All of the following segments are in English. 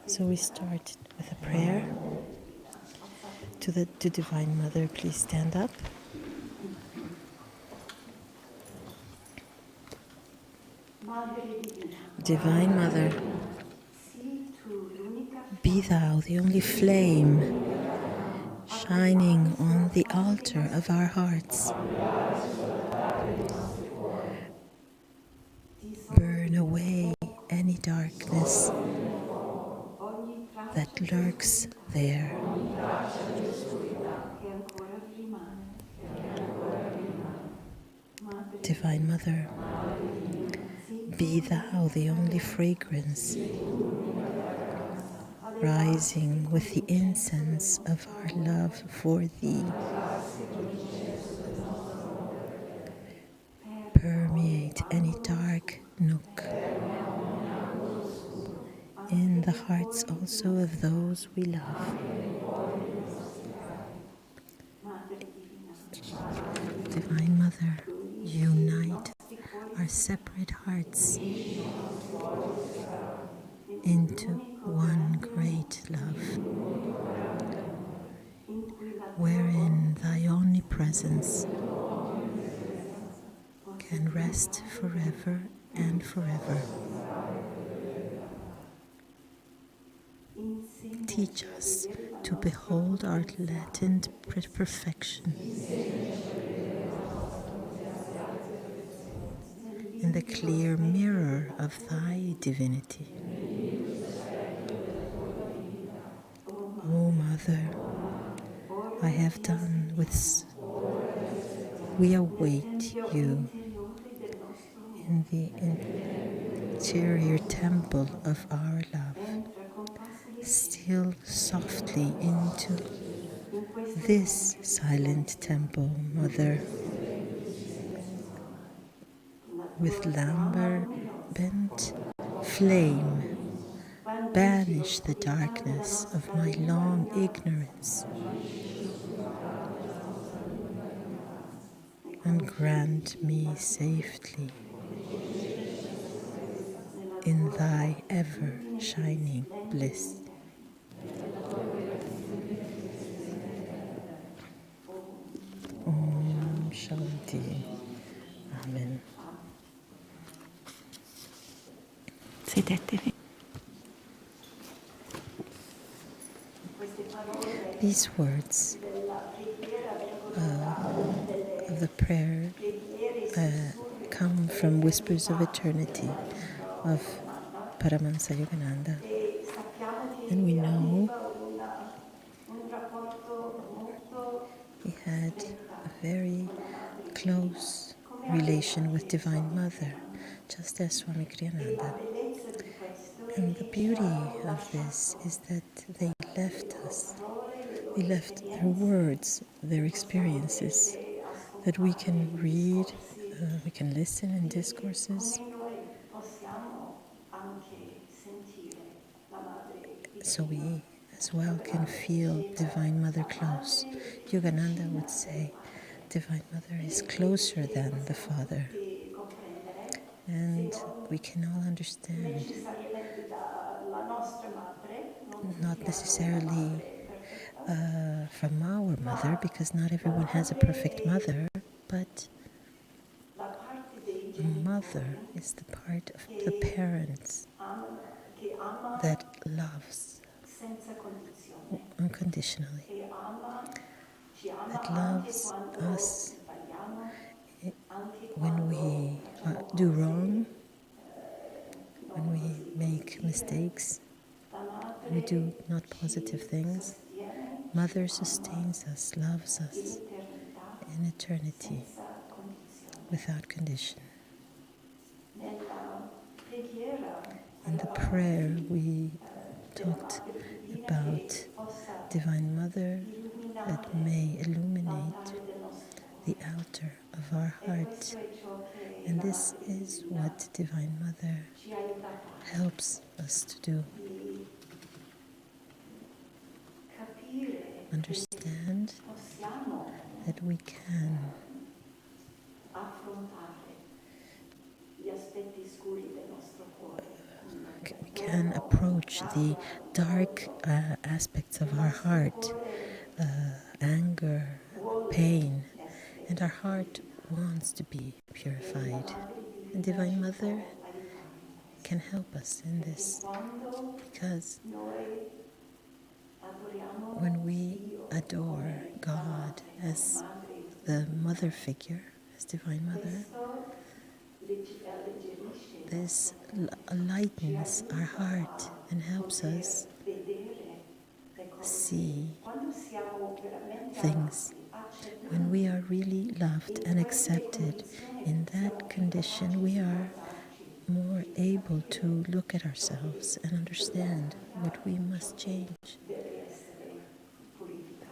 So we start with a prayer to Divine Mother. Please stand up. Divine Mother, be thou the only flame shining on the altar of our hearts. Burn away any darkness that lurks there. Divine Mother, be thou the only fragrance rising with the incense of our love for thee. Permeate any dark nook in the hearts also of those we love. Divine Mother, unite our separate hearts into one great love, wherein thy omnipresence can rest forever and forever. Teach us to behold our latent perfection in the clear mirror of thy divinity. O Mother, I have done with. We await you in the interior temple of our love. Steal softly into this silent temple, Mother, with lambent flame. Banish the darkness of my long ignorance and grant me safety in thy ever-shining bliss. Om Shanti. Amen. Sedetevi. These words of the prayer come from Whispers of Eternity of Paramahansa Yogananda. And we know he had a very close relation with Divine Mother, just as Swami Kriyananda. And the beauty of this is that they left us. They left their words, their experiences, that we can read, we can listen in discourses. So we as well can feel Divine Mother close. Yogananda would say, Divine Mother is closer than the Father. And we can all understand, not necessarily from our mother, because not everyone has a perfect mother, but mother is the part of the parents that loves unconditionally, that loves us when we do wrong, when we make mistakes, we do not positive things. Mother sustains us, loves us in eternity without condition. In the prayer we talked about Divine Mother that may illuminate the altar of our heart. And this is what Divine Mother helps us to do. Understand that we can can approach the dark aspects of our heart, anger, pain, and our heart wants to be purified. And Divine Mother can help us in this, because when we adore God as the mother figure, as Divine Mother, this lightens our heart and helps us see things. When we are really loved and accepted in that condition, we are more able to look at ourselves and understand what we must change,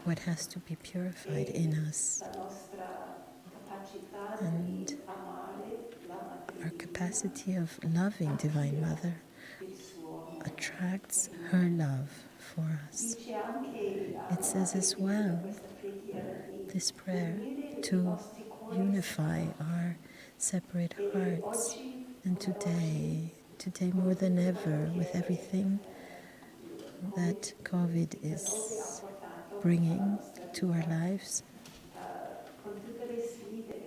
what has to be purified in us. And our capacity of loving Divine Mother attracts her love for us. It says as well, this prayer, to unify our separate hearts. And today more than ever, with everything that COVID is bringing to our lives,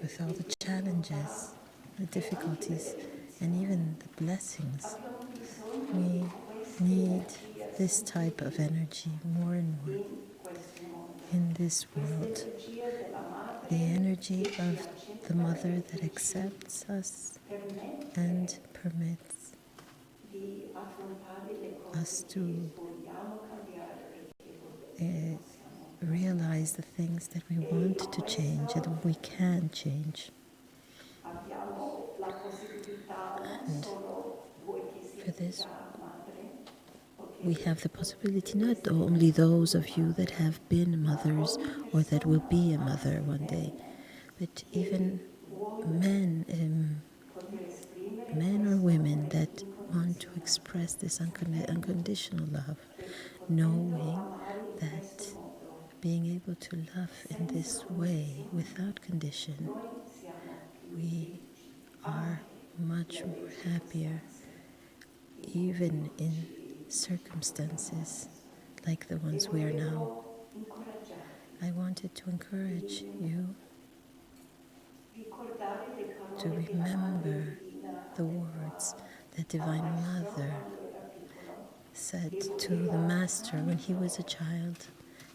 with all the challenges, the difficulties, and even the blessings, we need this type of energy more and more in this world. The energy of the Mother that accepts us and permits us to realize the things that we want to change and we can change. And for this, we have the possibility, not only those of you that have been mothers or that will be a mother one day, but even men or women that want to express this unconditional love, knowing that being able to love in this way without condition, we are much more happier, even in circumstances like the ones we are now. I wanted to encourage you to remember the words that Divine Mother said to the Master when he was a child,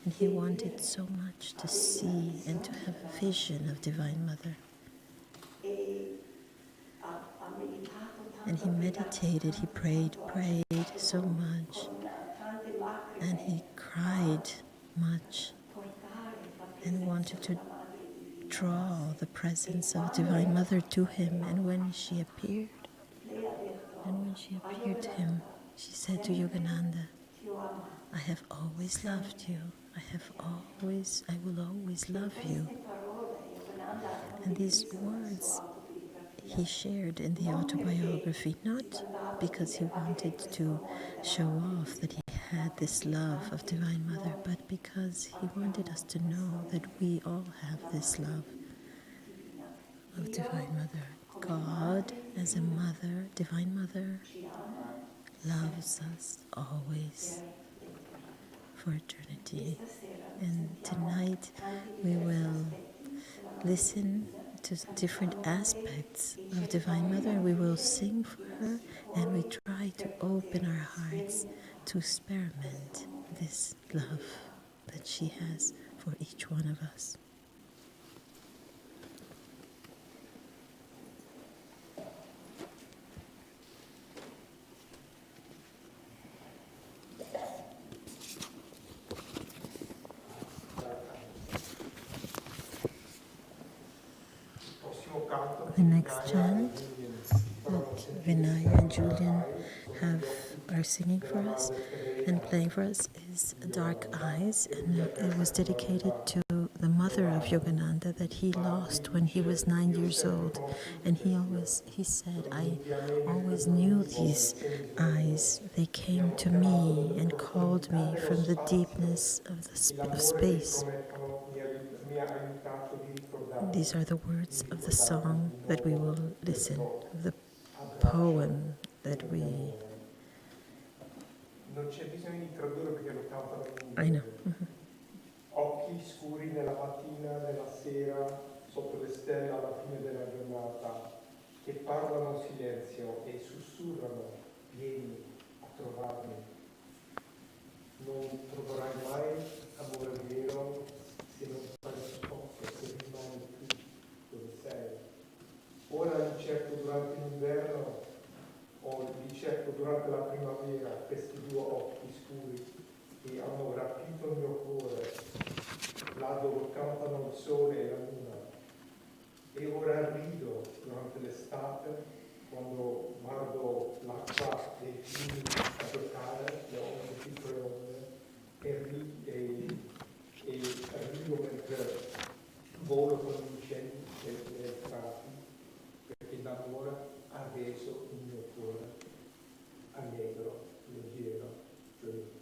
and he wanted so much to see and to have a vision of Divine Mother. And he meditated, he prayed so much, and he cried much and wanted to draw the presence of Divine Mother to him. And when she appeared to him, she said to Yogananda, I have always loved you. I will always love you. And these words he shared in the autobiography, not because he wanted to show off that he had this love of Divine Mother, but because he wanted us to know that we all have this love of Divine Mother. God, as a mother, Divine Mother, loves us always for eternity. And tonight we will listen to different aspects of Divine Mother. We will sing for her, and we try to open our hearts to experiment this love that she has for each one of us. The next chant that Vinay and Julian are singing for us and playing for us is Dark Eyes, and it was dedicated to the mother of Yogananda that he lost when he was 9 years old. And he said, I always knew these eyes. They came to me and called me from the deepness of space. These are the words of the song that we will listen, the poem that we Non c'è bisogno di tradurre perché lo cantano in inglese. I know. Occhi scuri nella mattina, nella sera, sotto le stelle alla fine della giornata, che parlano in silenzio e sussurrano, vieni a trovarmi. Non troverai mai amore vero se non fai spazio, se rimani qui dove sei. Ora li cerco durante l'inverno o li cerco durante la primavera, questi due occhi scuri che hanno rapito il mio cuore, là dove cantano il sole e la luna. E ora rido durante l'estate, quando guardo l'acqua dei fiumi a giocare, le onde, piccole onde, e rido mentre volo con gli uccelli nel prati, perché l'amore ha reso il mio cuore allegro, leggero, gioioso.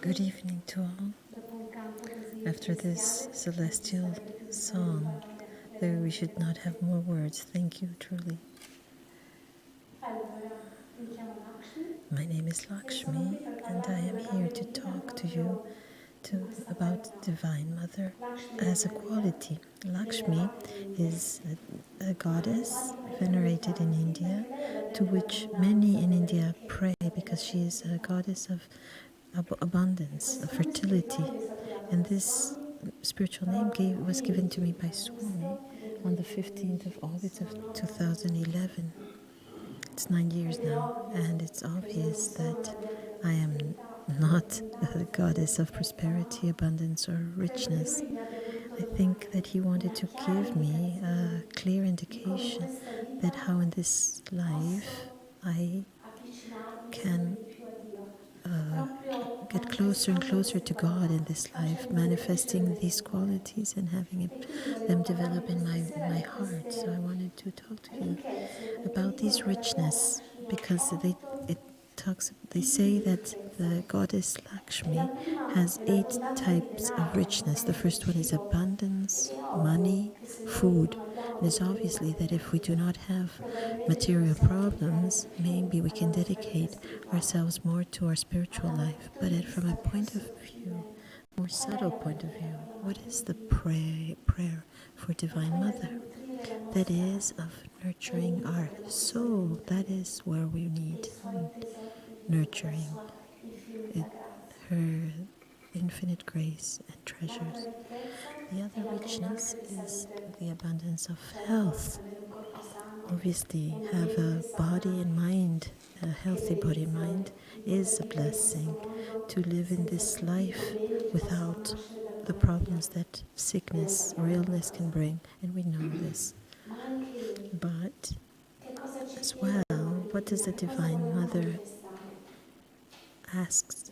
Good evening to all. After this celestial song, though we should not have more words, thank you truly. Allora, iniziamo l'action. My name is Lakshmi, and I am here to talk to you about Divine Mother as a quality. Lakshmi is a goddess venerated in India, to which many in India pray because she is a goddess of abundance, of fertility. And this spiritual name was given to me by Swami on the 15th of August of 2011. It's 9 years now, and it's obvious that I am not a goddess of prosperity, abundance, or richness. I think that he wanted to give me a clear indication that how in this life I can get closer and closer to God in this life, manifesting these qualities and having them develop in my heart. So I wanted to talk to you about these richness, because they say that the goddess Lakshmi has 8 types of richness. The first one is abundance, money, food. And it's obviously that if we do not have material problems, maybe we can dedicate ourselves more to our spiritual life. But from a point of view, more subtle point of view, what is the prayer for Divine Mother? That is of nurturing our soul. That is where we need nurturing her infinite grace and treasures. The other richness is the abundance of health. Obviously, have a body and mind, a healthy body and mind is a blessing. To live in this life without the problems that sickness or illness can bring, and we know this. But as well, what does the Divine Mother ask?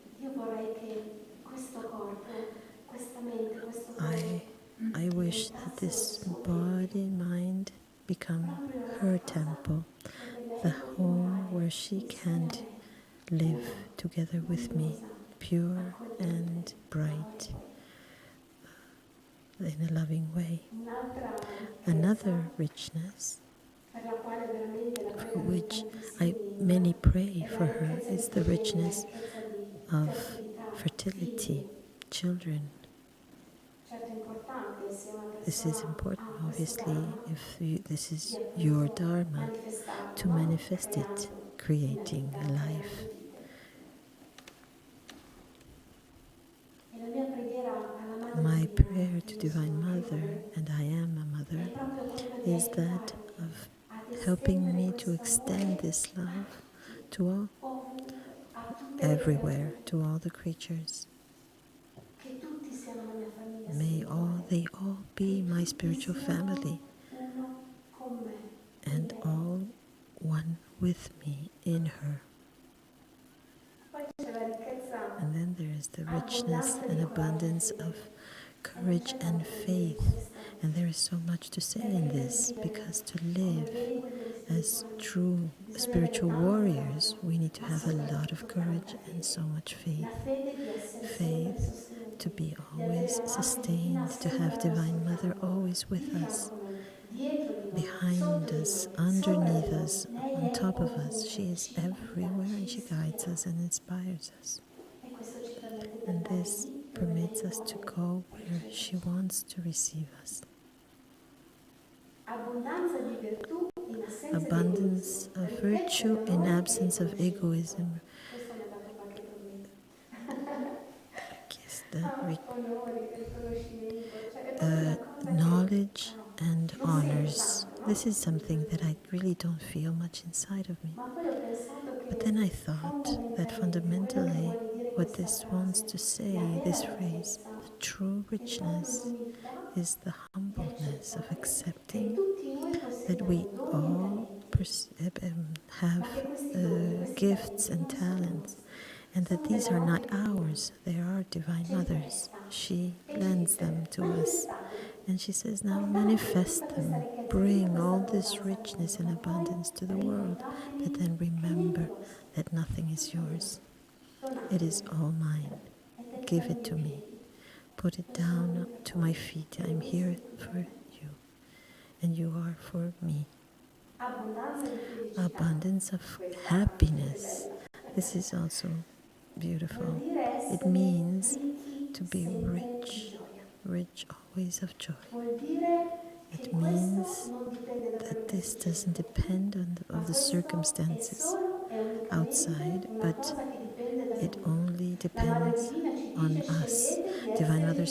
I wish that this body and mind become her temple, the home where she can live together with me, pure and bright, in a loving way. Another richness for which many pray for her is the richness of fertility, children. This is important, obviously, if this is your dharma, to manifest it, creating a life. My prayer to Divine Mother, and I am a mother, is that of helping me to extend this love to all, everywhere, to all the creatures. May they all be my spiritual family, and all one with me in her. And then there is the richness and abundance of courage and faith. And there is so much to say in this, because to live as true spiritual warriors, we need to have a lot of courage and so much faith. Faith to be always sustained, to have Divine Mother always with us, behind us, underneath us, on top of us. She is everywhere, and she guides us and inspires us. And this permits us to go where she wants to receive us. Abundance of virtue in absence of egoism. Knowledge and honors. This is something that I really don't feel much inside of me. But then I thought that fundamentally what this wants to say, this phrase, the true richness, is the humbleness of accepting that we all have gifts and talents, and that these are not ours, they are Divine Mother's. She lends them to us, and she says, now manifest them, bring all this richness and abundance to the world, but then remember that nothing is yours. It is all mine. Give it to me. Put it down to my feet. I'm here for you, and you are for me. Abundance of happiness. This is also beautiful. It means to be rich, rich always of joy. It means that this doesn't depend on the circumstances outside, but it only depends on us. Divine Mother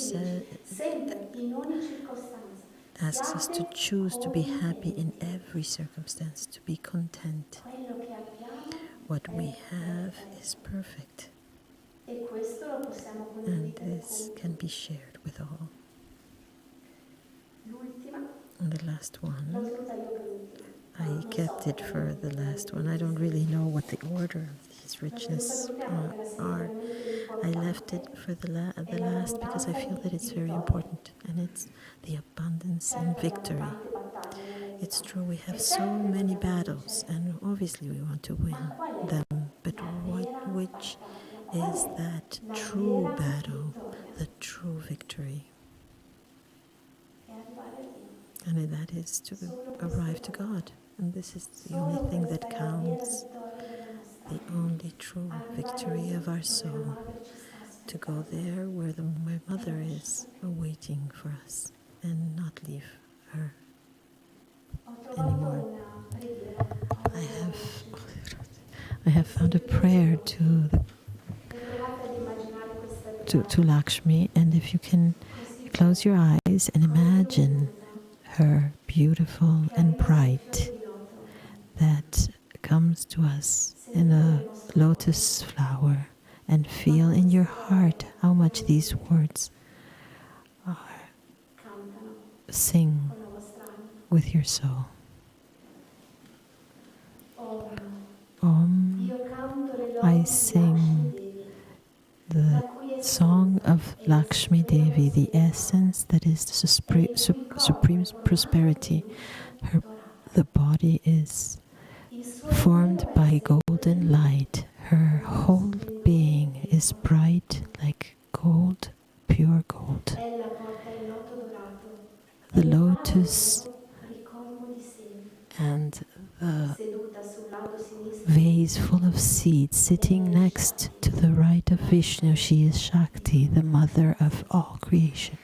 asks us to choose to be happy in every circumstance, to be content. What we have is perfect, and this can be shared with all. And the last one, I kept it for the last one. I don't really know what the order of these richness are. I left it for the last because I feel that it's very important, and it's the abundance in victory. It's true, we have so many battles, and obviously we want to win them, but which is that true battle, the true victory? And that is to arrive to God. And this is the only thing that counts, the only true victory of our soul, to go there where my mother is awaiting for us and not leave her anymore. I have found a prayer to Lakshmi, and if you can close your eyes and imagine her beautiful and bright, that comes to us in a lotus flower, and feel in your heart how much these words sing with your soul. Om, I sing the song of Lakshmi Devi, the essence that is the supreme prosperity. The body is formed by golden light. Her whole being is bright like gold, pure gold. The lotus and the vase full of seeds, sitting next to the right of Vishnu. She is Shakti, the mother of all creation.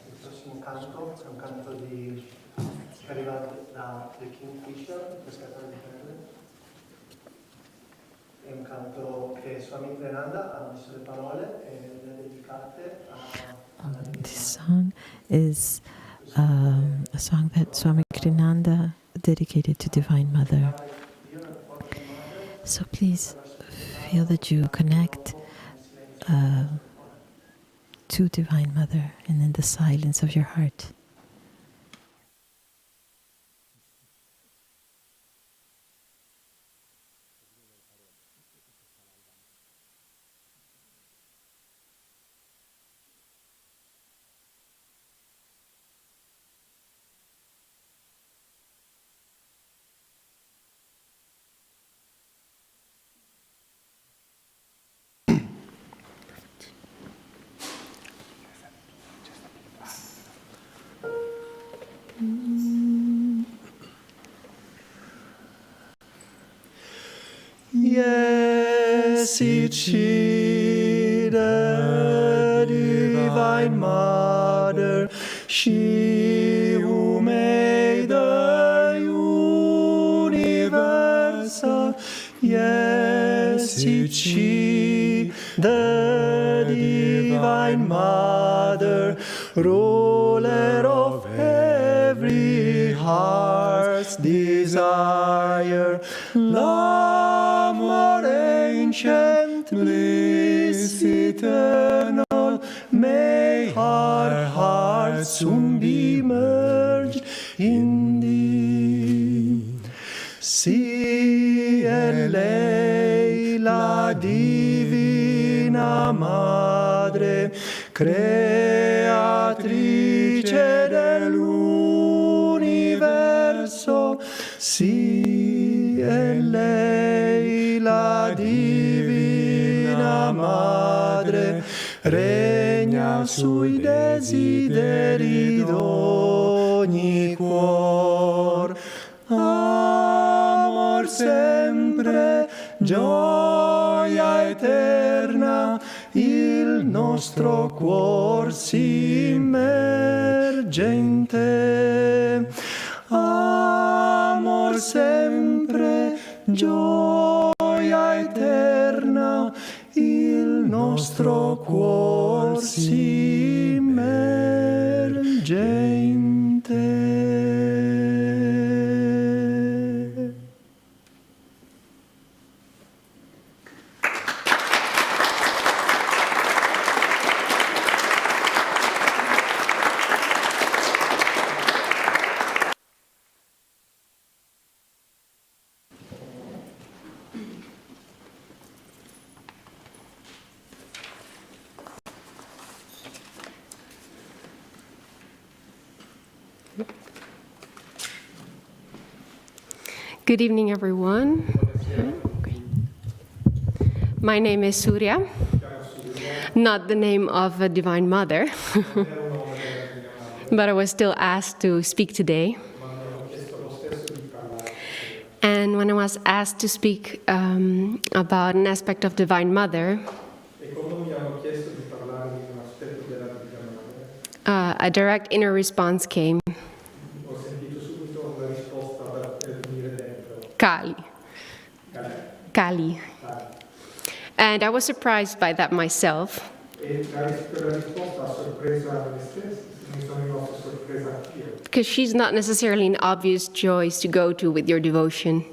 Il prossimo canto è un canto che arriva da The Kingfisher, il pescatore di perle. È un canto che Swami Kriyananda ha messo le parole e le ha dedicate a This song is a song that Swami Kriyananda dedicated to Divine Mother. So please feel that you connect to Divine Mother and in the silence of your heart. Yes, Ichida, Divine Mother, she who made the universe. Beseech the Divine Mother, ruler of every heart's desire, love more ancient, bliss eternal, may our hearts soon be merged in thee. Sì, è lei la Divina Madre, creatrice dell'universo. Sì, è lei la Divina Madre, regna sui desideri d'ogni cuor. Amor sempre, gioia eterna, il nostro cuor si immergente. Amor sempre, gioia eterna, il nostro cuor si immergente. Good evening, everyone. My name is Surya, not the name of a Divine Mother, but I was still asked to speak today. And when I was asked to speak about an aspect of Divine Mother, a direct inner response came. Kali. And I was surprised by that myself. Because she's not necessarily an obvious choice to go to with your devotion.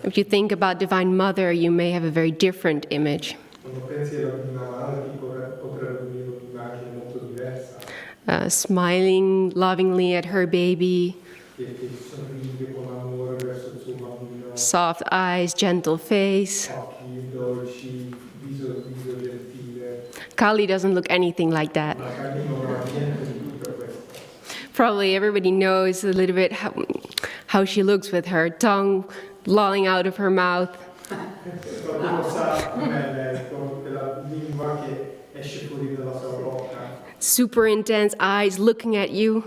If you think about Divine Mother, you may have a very different image. Smiling lovingly at her baby, soft eyes, gentle face. Kali doesn't look anything like that. Probably everybody knows a little bit how she looks with her tongue lolling out of her mouth. Super intense eyes looking at you.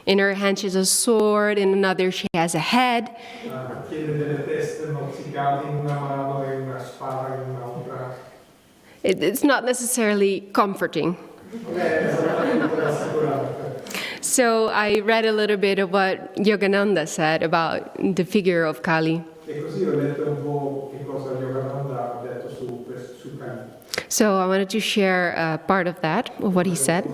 In her hand she has a sword, in another she has a head. It's not necessarily comforting. So I read a little bit of what Yogananda said about the figure of Kali. So I wanted to share part of that, of what he said.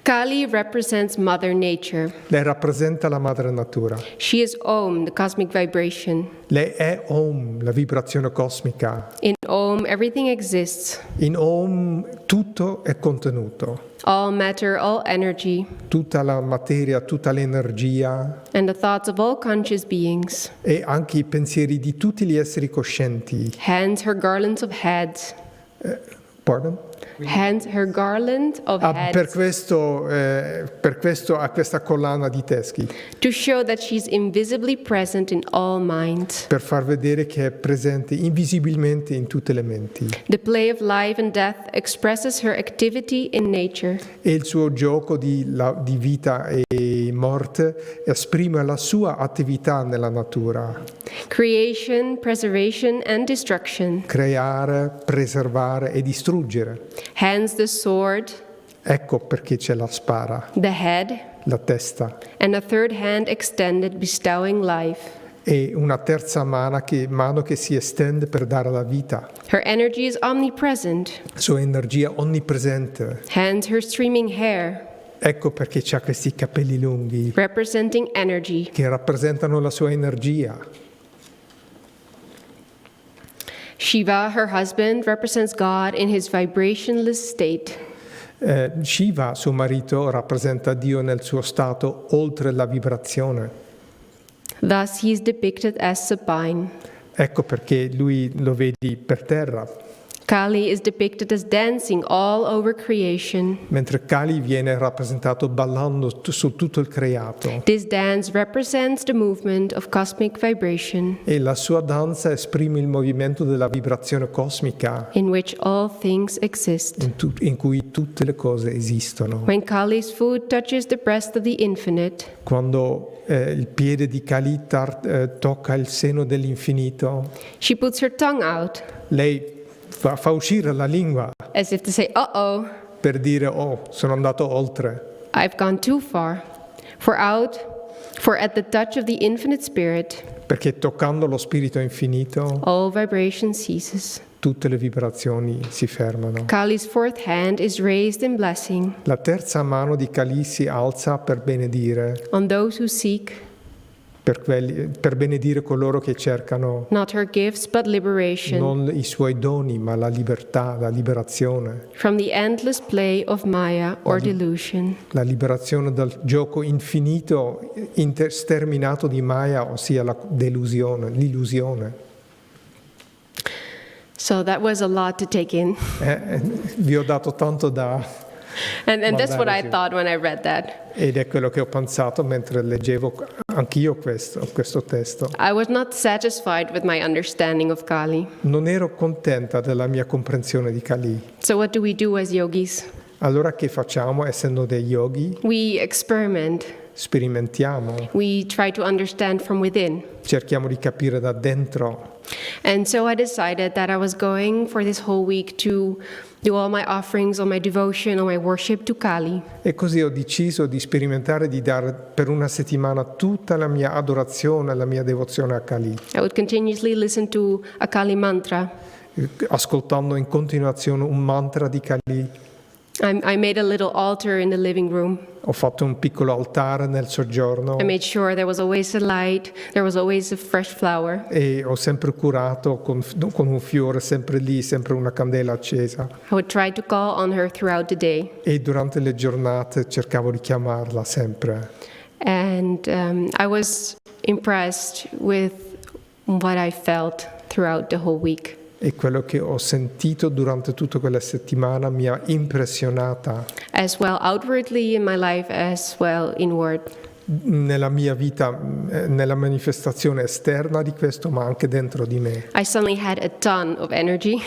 Kali represents Mother Nature. Lei rappresenta la madre natura. She is Om, the cosmic vibration. Lei è Om, la vibrazione cosmica. In Om, everything exists. In Om tutto è contenuto. All matter, all energy. Tutta la materia, tutta l'energia. And the thoughts of all conscious beings. E anche i pensieri di tutti gli esseri coscienti. Hence her garlands of heads. Pardon? Hence her garland of heads. Per questo ha questa collana di teschi. To show that she's invisibly present in all minds. Per far vedere che è presente invisibilmente in tutte le menti. The play of life and death expresses her activity in nature. E il suo gioco di vita e morte esprime la sua attività nella natura. Creation, preservation and destruction. Creare, preservare e distruggere. Hence the sword. Ecco perché c'è la spara, the head, la testa, and a third hand extended, bestowing life. e una terza mano che si estende per dare la vita. Her energy is omnipresent, Sua energia onnipresente. hence her streaming hair, Ecco perché ha questi capelli lunghi representing energy. che rappresentano la sua energia. Shiva, her husband, represents God in his vibrationless state. Shiva, suo marito, rappresenta Dio nel suo stato oltre la vibrazione. Thus, he is depicted as supine. Ecco perché lui lo vedi per terra, Kali is depicted as dancing all over creation. mentre Kali viene rappresentato ballando su tutto il creato. This dance represents the movement of cosmic vibration, E la sua danza esprime il movimento della vibrazione cosmica in which all things exist. in cui tutte le cose esistono. When Kali's foot touches the breast of the infinite, Quando il piede di Kali tocca il seno dell'infinito, she puts her tongue out lei fa uscire la lingua as if to say, uh-oh, per dire oh, sono andato oltre, I've gone too far. For at the touch of the infinite spirit, perché toccando lo spirito infinito all vibration ceases. tutte le vibrazioni si fermano. Kali's fourth hand is raised in blessing La terza mano di Kali si alza per benedire, on those who seek per benedire coloro che cercano not her gifts but liberation non i suoi doni, ma la libertà, la liberazione. from the endless play of Maya or delusion. La liberazione dal gioco infinito, sterminato di Maya, ossia la delusione, l'illusione. So that was a lot to take in. Vi ho dato tanto da... And that's what I Guardare, sì. thought when I read that. Ed è quello che ho pensato mentre leggevo anch'io questo testo. I was not satisfied with my understanding of Kali. Non ero contenta della mia comprensione di Kali. So what do we do as yogis? Allora che facciamo, essendo dei yogi? We experiment. Sperimentiamo, We try to understand from within. cerchiamo di capire da dentro. And so I decided that I was going for this whole week to do all my offerings, all my devotion, all my worship to Kali. E così ho deciso di sperimentare di dare per una settimana tutta la mia adorazione, la mia devozione a Kali, I would continuously listen to a Kali mantra. ascoltando in continuazione un mantra di Kali. I made a little altar in the living room. Ho fatto un piccolo altare nel soggiorno I made sure there was always a light, there was always a fresh flower. e ho sempre curato con un fiore sempre lì, sempre una candela accesa. I would try to call on her throughout the day. E durante le giornate cercavo di chiamarla sempre. And I was impressed with what I felt throughout the whole week. E quello che ho sentito durante tutta quella settimana mi ha impressionata As well outwardly in my life as well inward. nella mia vita, nella manifestazione esterna di questo, ma anche dentro di me. I suddenly had a ton of energy.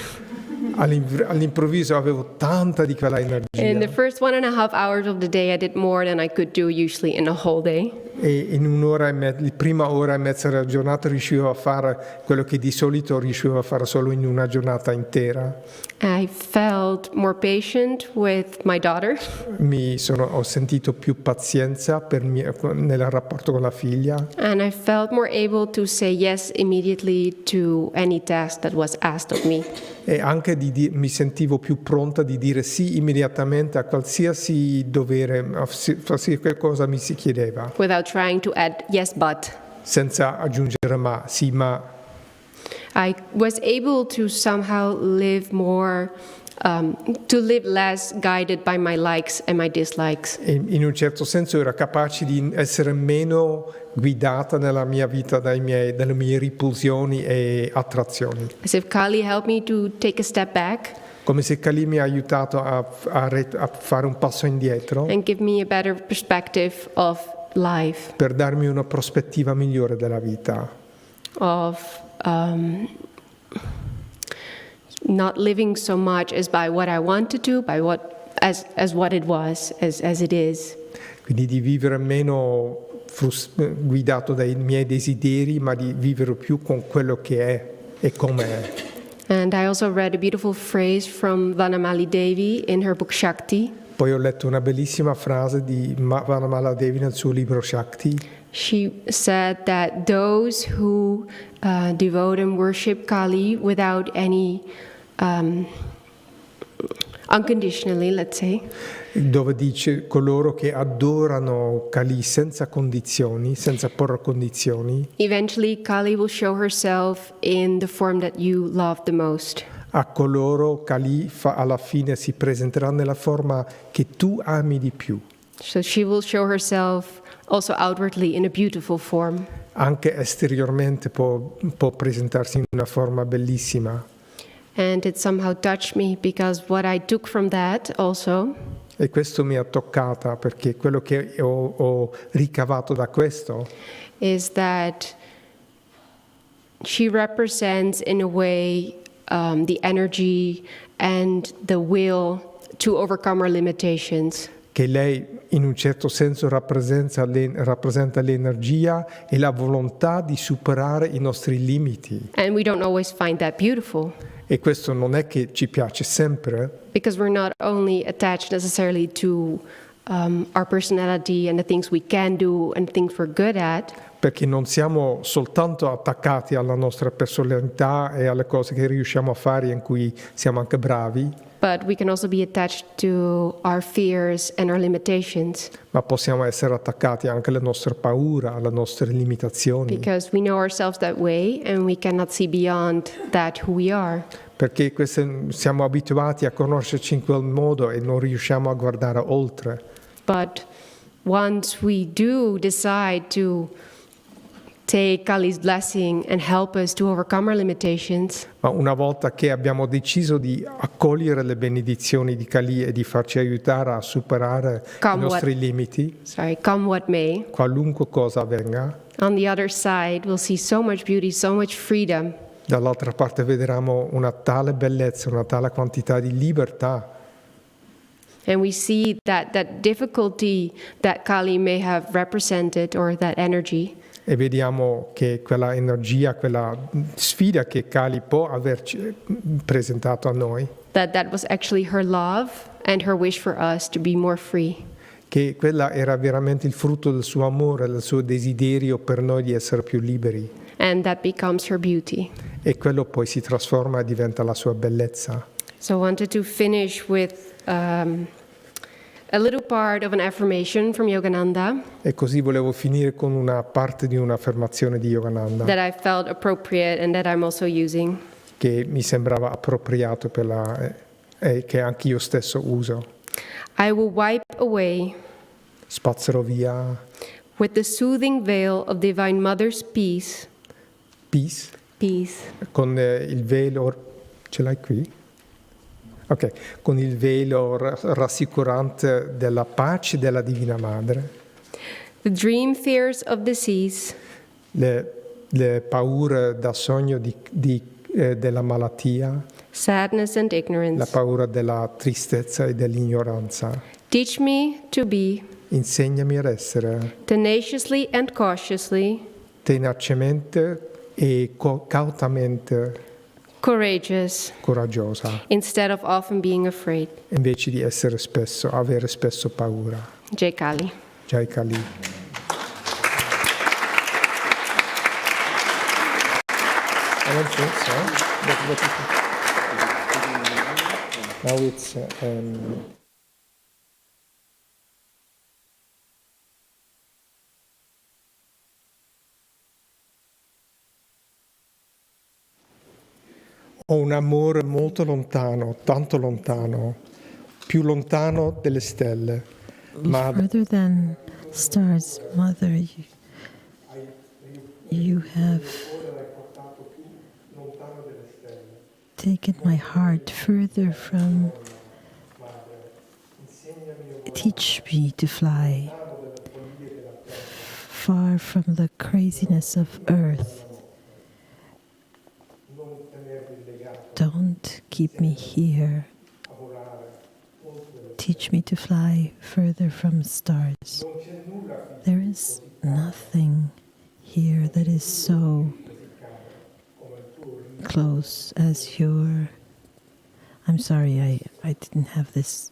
All'improvviso avevo tanta di quella In the energia first 1.5 hours of the day, I did more than I could do usually in a whole day. e in un'ora e mezza, la prima ora e mezza della giornata riuscivo a fare quello che di solito riuscivo a fare solo in una giornata intera. I felt more patient with my daughter. Ho sentito più pazienza nel rapporto con la figlia And I felt more able to say yes immediately to any task that was asked of me. e anche mi sentivo più pronta di dire sì immediatamente a qualsiasi dovere, a qualsiasi cosa mi si chiedeva, Without trying to add yes, but. senza aggiungere ma, sì ma. I was able to somehow live more, to live less guided by my likes and my dislikes. E in un certo senso ero capace di essere meno guidata nella mia vita dalle mie ripulsioni e attrazioni. As if Kali helped me to take a step back Come se Kali mi ha aiutato a fare un passo indietro and give me a better perspective of life, per darmi una prospettiva migliore della vita, of not living so much as by what I want to do, by as what it was, as it is. quindi di vivere meno guidato dai miei desideri, ma di vivere più con quello che è e com'è. And I also read a beautiful phrase from Vanamali Devi in her book Shakti. Poi ho letto una bellissima frase di Vanamala Devi nel suo libro Shakti, She said that those who devote and worship Kali without any unconditionally, let's say, dove dice coloro che adorano Kali senza condizioni, senza porre condizioni, eventually Kali will show herself in the form that you love the most. a coloro Kali alla fine si presenterà nella forma che tu ami di più. So she will show herself also outwardly in a beautiful form. Anche esteriormente può presentarsi in una forma bellissima. And it somehow touched me because what I took from that also E questo mi ha toccata perché quello che ho ricavato da questo is that she represents in a way the energy and the will to overcome our limitations. che lei in un certo senso rappresenta l'energia e la volontà di superare i nostri limiti. And we don't always find that beautiful E questo non è che ci piace sempre, because we're not only attached necessarily to our personality and the things we can do and things we're good at, perché non siamo soltanto attaccati alla nostra personalità e alle cose che riusciamo a fare in cui siamo anche bravi, but we can also be attached to our fears and our limitations ma possiamo essere attaccati anche alle nostre paure, alle nostre limitazioni, because we know ourselves that way and we cannot see beyond that who we are. perché siamo abituati a conoscerci in quel modo e non riusciamo a guardare oltre. But once we do decide to take Kali's blessing and help us to overcome our limitations, Ma una volta che abbiamo deciso di accogliere le benedizioni di Kali e di farci aiutare a superare i nostri limiti, come what may, qualunque cosa avvenga, on the other side we'll see so much beauty, so much freedom, dall'altra parte vedremo una tale bellezza, una tale quantità di libertà. and we see that difficulty that Kali may have represented, or that energy, E vediamo che quella energia, quella sfida che Kali può averci presentato a noi, that was actually her love and her wish for us to be more free. che quella era veramente il frutto del suo amore, del suo desiderio per noi di essere più liberi. And that becomes her beauty. E quello poi si trasforma e diventa la sua bellezza. So I wanted to finish with a little part of an affirmation from Yogananda E così volevo finire con una parte di un'affermazione di Yogananda that I felt appropriate and that I'm also using. che mi sembrava appropriato e che anche io stesso uso. I will wipe away Spazzerò via with the soothing veil of Divine Mother's peace, con il velo, ce l'hai qui? Ok, con il velo rassicurante della pace della Divina Madre, the dream fears of disease, le paure da sogno della malattia, sadness and la ignorance. paura della tristezza e dell'ignoranza. Teach me to be Insegnami ad essere tenaciously and cautiously tenacemente e cautamente courageous coraggiosa, instead of often being afraid. invece di avere spesso paura. Jai Kali. Jai Kali. I don't think so. Now it's ho un amore molto lontano, tanto lontano, più lontano delle stelle. Ma Further than stars, Mother, you have taken my heart further from. Teach me to fly far from the craziness of earth. Don't keep me here. Teach me to fly further from stars. There is nothing here that is so close as your. I'm sorry, I didn't have this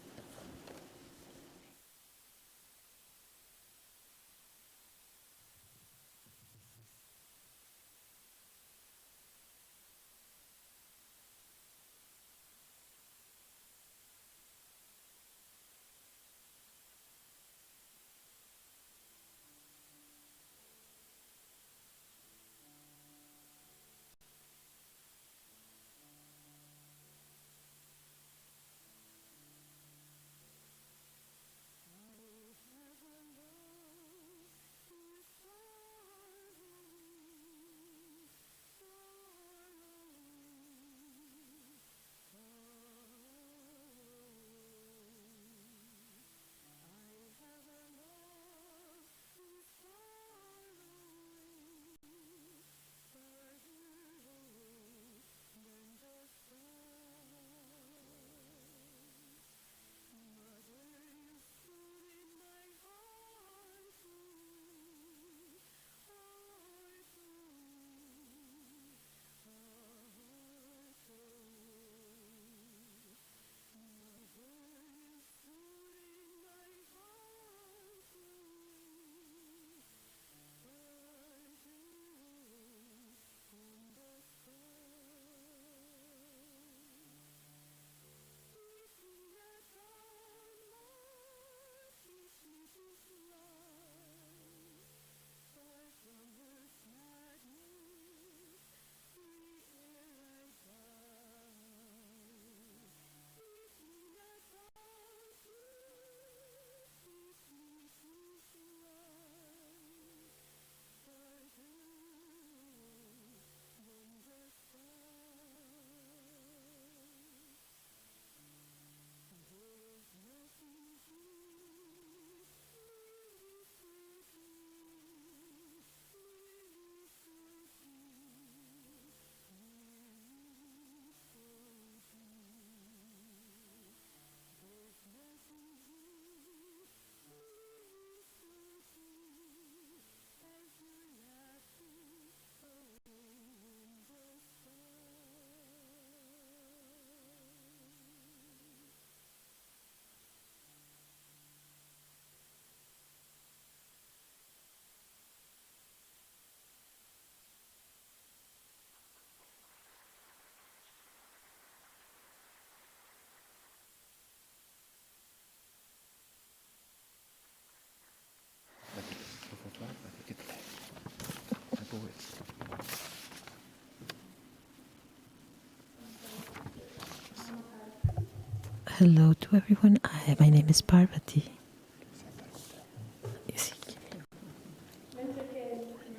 Hello to everyone. My name is Parvati.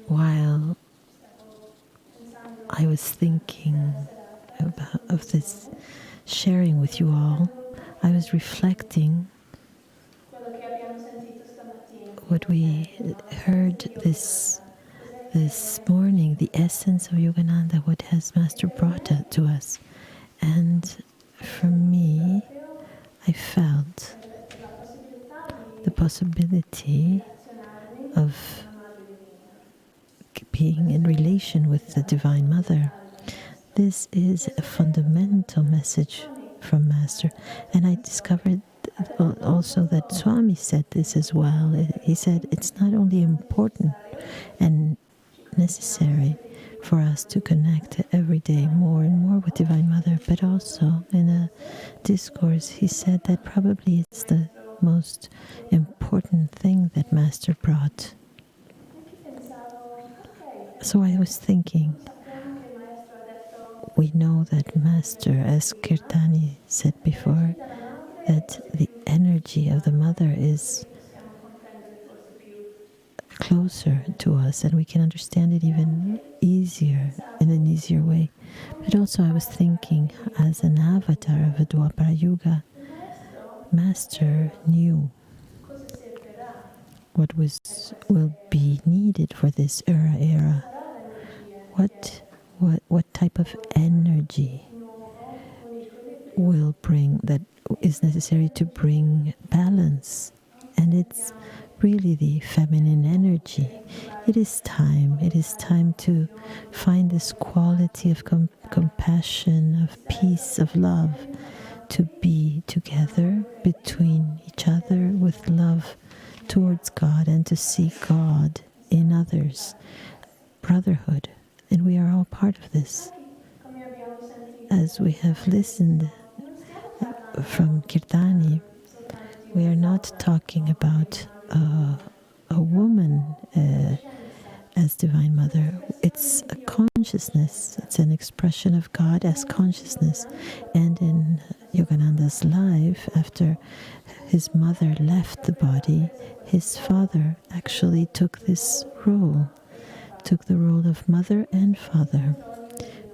While I was thinking of this sharing with you all, I was reflecting what we heard this morning, the essence of Yogananda, what has Master brought to us. And for me, I felt the possibility of being in relation with the Divine Mother. This is a fundamental message from Master. And I discovered also that Swami said this as well. He said it's not only important and necessary for us to connect every day more and more with Divine Mother, but also in a discourse he said that probably it's the most important thing that Master brought. So I was thinking, we know that Master, as Kirtani said before, that the energy of the Mother is closer to us and we can understand it even easier, in an easier way. But also I was thinking, as an avatar of a Dwapara Yuga, Master knew what will be needed for this era. What type of energy will bring, that is necessary to bring balance. And it's really the feminine energy. It is time to find this quality of compassion, of peace, of love, to be together between each other with love towards God and to see God in others. Brotherhood. And we are all part of this. As we have listened from Kirtani, we are not talking about a woman as Divine Mother. It's a consciousness. It's an expression of God as consciousness. And in Yogananda's life, after his mother left the body, his father actually took this role, took the role of mother and father,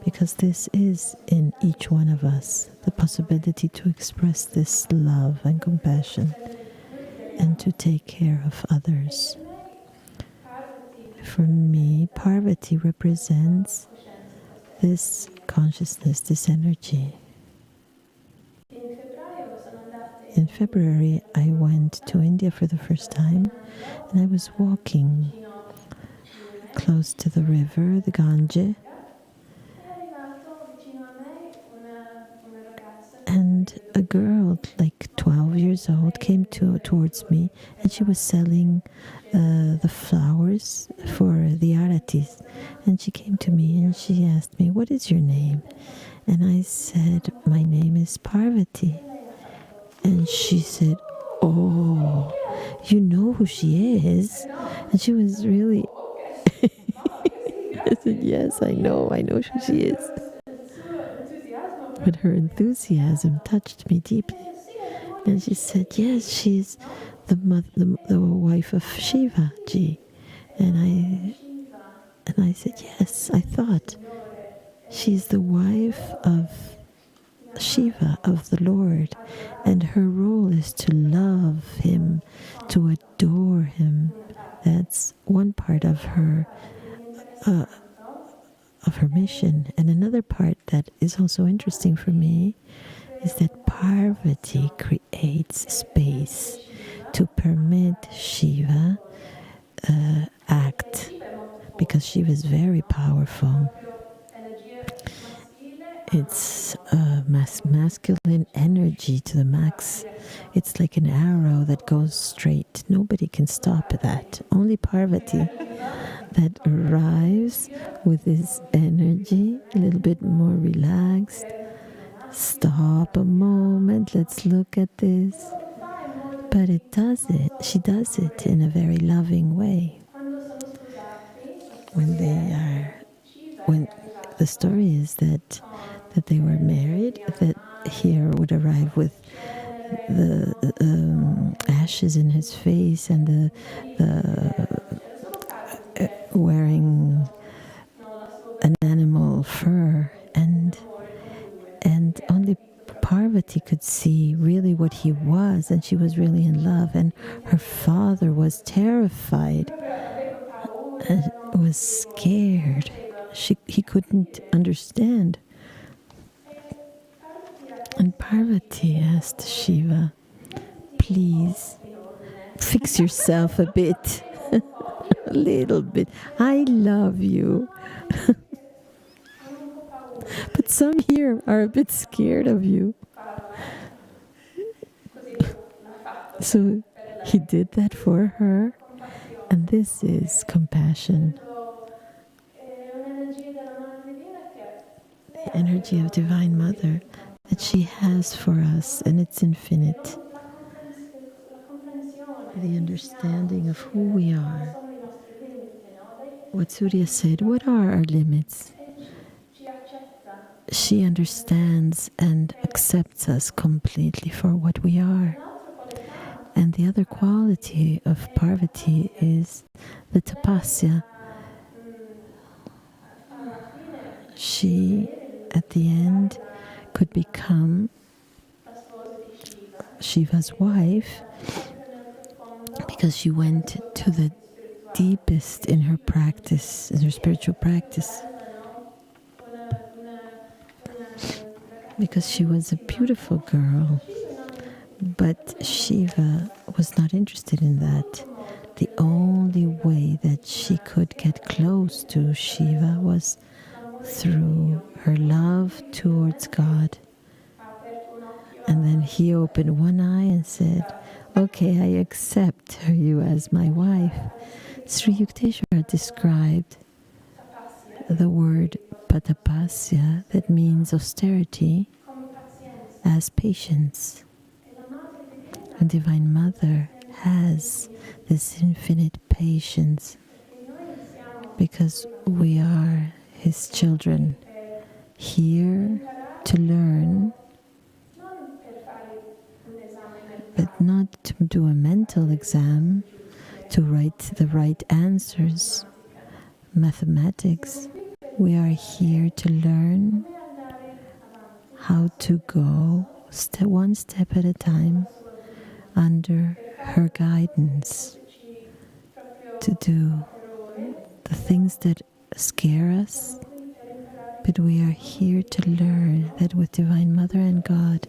because this is in each one of us, the possibility to express this love and compassion and to take care of others. For me, Parvati represents this consciousness, this energy. In February, I went to India for the first time, and I was walking close to the river, the Ganges, and a girl, like 12 years old, came towards me, and she was selling the flowers for the aratis. And she came to me and she asked me, "What is your name?" And I said, "My name is Parvati." And she said, "Oh, you know who she is?" And she was really... I said, "Yes, I know who she is." But her enthusiasm touched me deeply. And she said, "Yes, she's the wife of Shiva ji." And I said, "Yes, I thought she's the wife of Shiva, of the Lord, and her role is to love him, to adore him. That's one part of her mission." And another part that is also interesting for me is that Parvati creates space to permit Shiva act, because Shiva is very powerful. It's masculine energy to the max. It's like an arrow that goes straight. Nobody can stop that. Only Parvati, that arrives with this energy, a little bit more relaxed. Stop a moment, let's look at this. But she does it in a very loving way. When the story is that they were married, that here would arrive with ashes in his face and the wearing an animal fur, and only Parvati could see really what he was, and she was really in love, and her father was terrified and was scared. He couldn't understand. And Parvati asked Shiva, please fix yourself a bit, a little bit. I love you. But some here are a bit scared of you. So he did that for her, and this is compassion. The energy of Divine Mother that she has for us, and it's infinite. The understanding of who we are. What Surya said, what are our limits? She understands and accepts us completely for what we are. And the other quality of Parvati is the tapasya. She, at the end, could become Shiva's wife because she went to the deepest in her practice, in her spiritual practice. Because she was a beautiful girl, but Shiva was not interested in that. The only way that she could get close to Shiva was through her love towards God. And then he opened one eye and said, okay, I accept you as my wife. Sri Yukteswar described the word patapasya, that means austerity, as patience. And Divine Mother has this infinite patience because we are His children, here to learn, but not to do a mental exam, to write the right answers, mathematics. We are here to learn how to go one step at a time under her guidance, to do the things that scare us, but we are here to learn that with Divine Mother and God,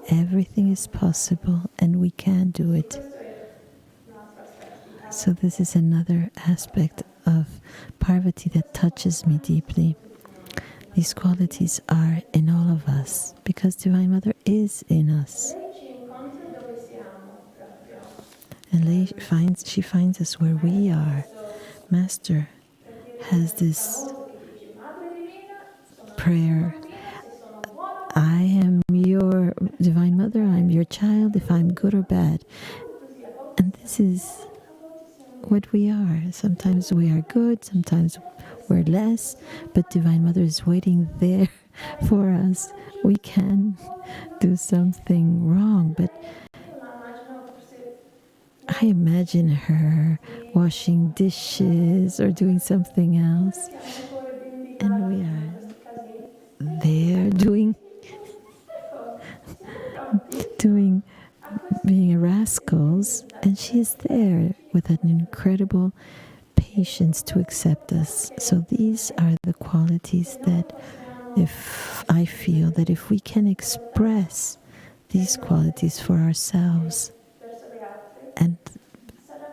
everything is possible and we can do it. So this is another aspect of Parvati that touches me deeply. These qualities are in all of us because Divine Mother is in us. And she finds us where we are. Master has this prayer, I am your Divine Mother, I'm your child, if I'm good or bad. And this is what we are. Sometimes we are good, sometimes we're less, but Divine Mother is waiting there for us. We can do something wrong, but I imagine her washing dishes or doing something else, and we are there being rascals, and she is there with an incredible patience to accept us. So these are the qualities that if I feel that if we can express these qualities for ourselves and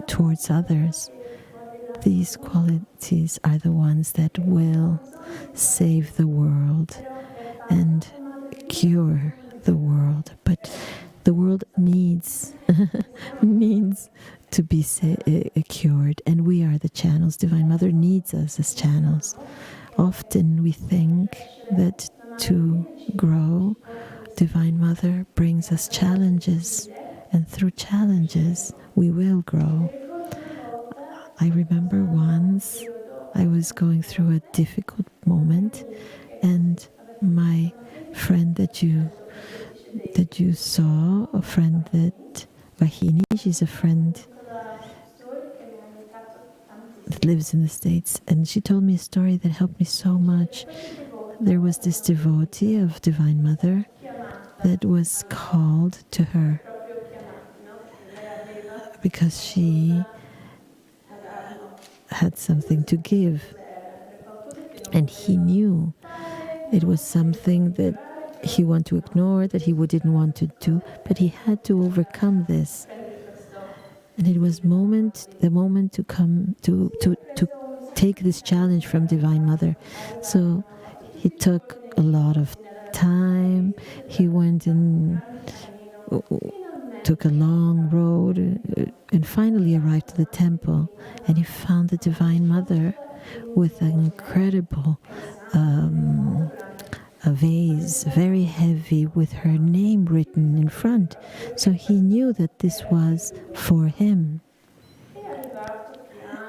towards others, these qualities are the ones that will save the world and cure the world. But the world needs to be cured, and we are the channels. Divine Mother needs us as channels. Often we think that to grow, Divine Mother brings us challenges, and through challenges we will grow. I remember once I was going through a difficult moment, and my friend that you that you saw, a friend that Vahini, she's a friend that lives in the States, and she told me a story that helped me so much. There was this devotee of Divine Mother that was called to her because she had something to give, and he knew it was something that he wanted to ignore, that he didn't want to do, but he had to overcome this. And it was the moment to come to take this challenge from Divine Mother. So he took a lot of time. He went and took a long road and finally arrived at the temple, and he found the Divine Mother with an incredible a vase, very heavy, with her name written in front. So he knew that this was for him.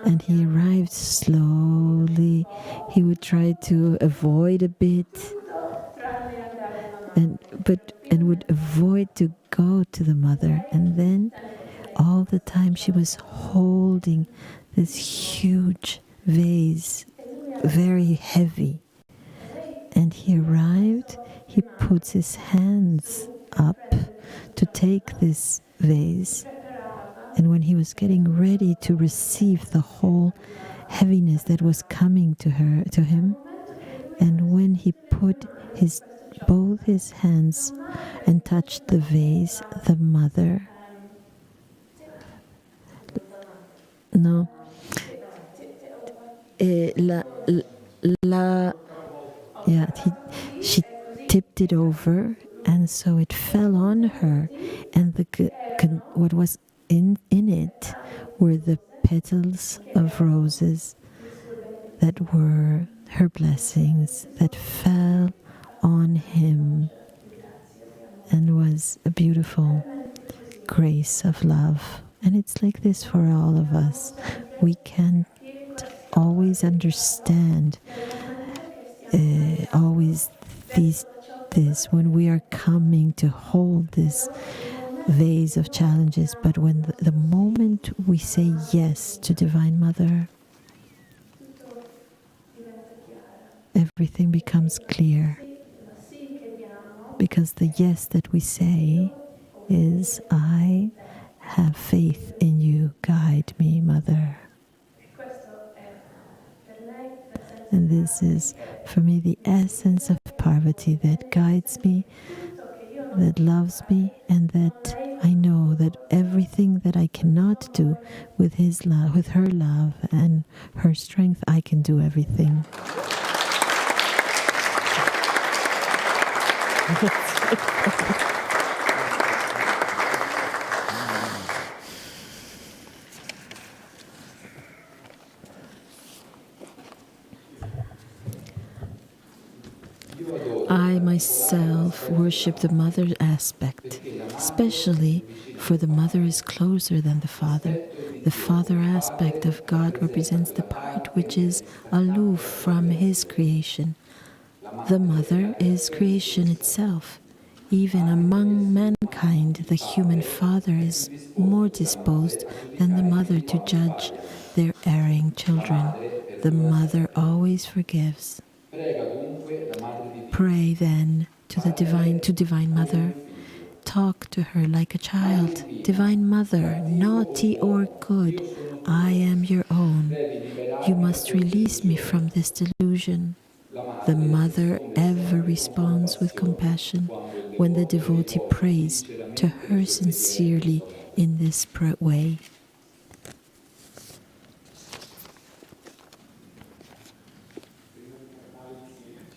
And he arrived slowly. He would try to avoid a bit, and would avoid to go to the mother. And then all the time she was holding this huge vase, very heavy. And he arrived, he puts his hands up to take this vase. And when he was getting ready to receive the whole heaviness that was coming to him, and when he put both his hands and touched the vase, the mother, she tipped it over, and so it fell on her, and what was in it were the petals of roses that were her blessings that fell on him, and was a beautiful grace of love. And it's like this for all of us. We can't always understand always this when we are coming to hold this vase of challenges, but when the moment we say yes to Divine Mother, everything becomes clear, because the yes that we say is, I have faith in you, guide me, Mother. And this is, for me, the essence of Parvati, that guides me, that loves me, and that I know that everything that I cannot do with his love, with her love and her strength, I can do everything. I myself worship the mother aspect, especially for the mother is closer than the father. The father aspect of God represents the part which is aloof from his creation. The mother is creation itself. Even among mankind, the human father is more disposed than the mother to judge their erring children. The mother always forgives. Pray then to Divine Mother. Talk to her like a child. Divine Mother, naughty or good, I am your own. You must release me from this delusion. The mother ever responds with compassion when the devotee prays to her sincerely in this way.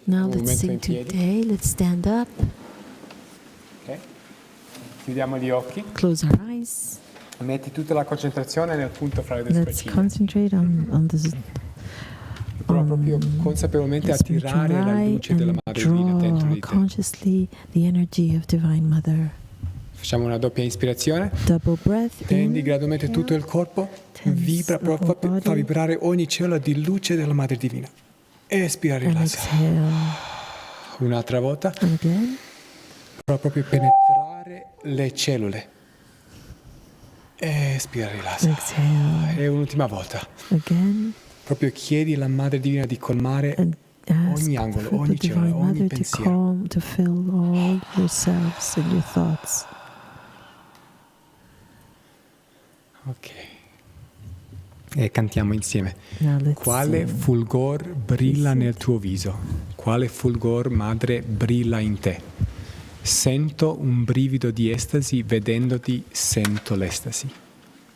Now let's sing today. Let's stand up. Okay. Chiudiamo gli occhi. Close our eyes. Metti tutta la concentrazione nel punto fra le due Let's spaccine. concentrate on this. Prova proprio consapevolmente a attirare la luce della Madre Divina dentro di te. Consciously the energy of Divine Mother. Facciamo una doppia ispirazione. Double breath. Tendi gradualmente tutto il corpo. Vibra, fa vibrare ogni cellula di luce della Madre Divina. Espira, rilassa. Un'altra volta. Again. proprio penetrare le cellule. E spira, rilassa. Exhale E un'ultima volta. again Proprio chiedi alla Madre Divina di colmare and ask ogni angolo, for the ogni cellula, Divine ogni Mother to pensiero. calm, to fill all yourselves and your thoughts. Ok. E cantiamo insieme. Now let's Quale sing. fulgor brilla nel tuo viso? Quale fulgor, Madre, brilla in te? Sento un brivido di estasi, vedendoti sento l'estasi.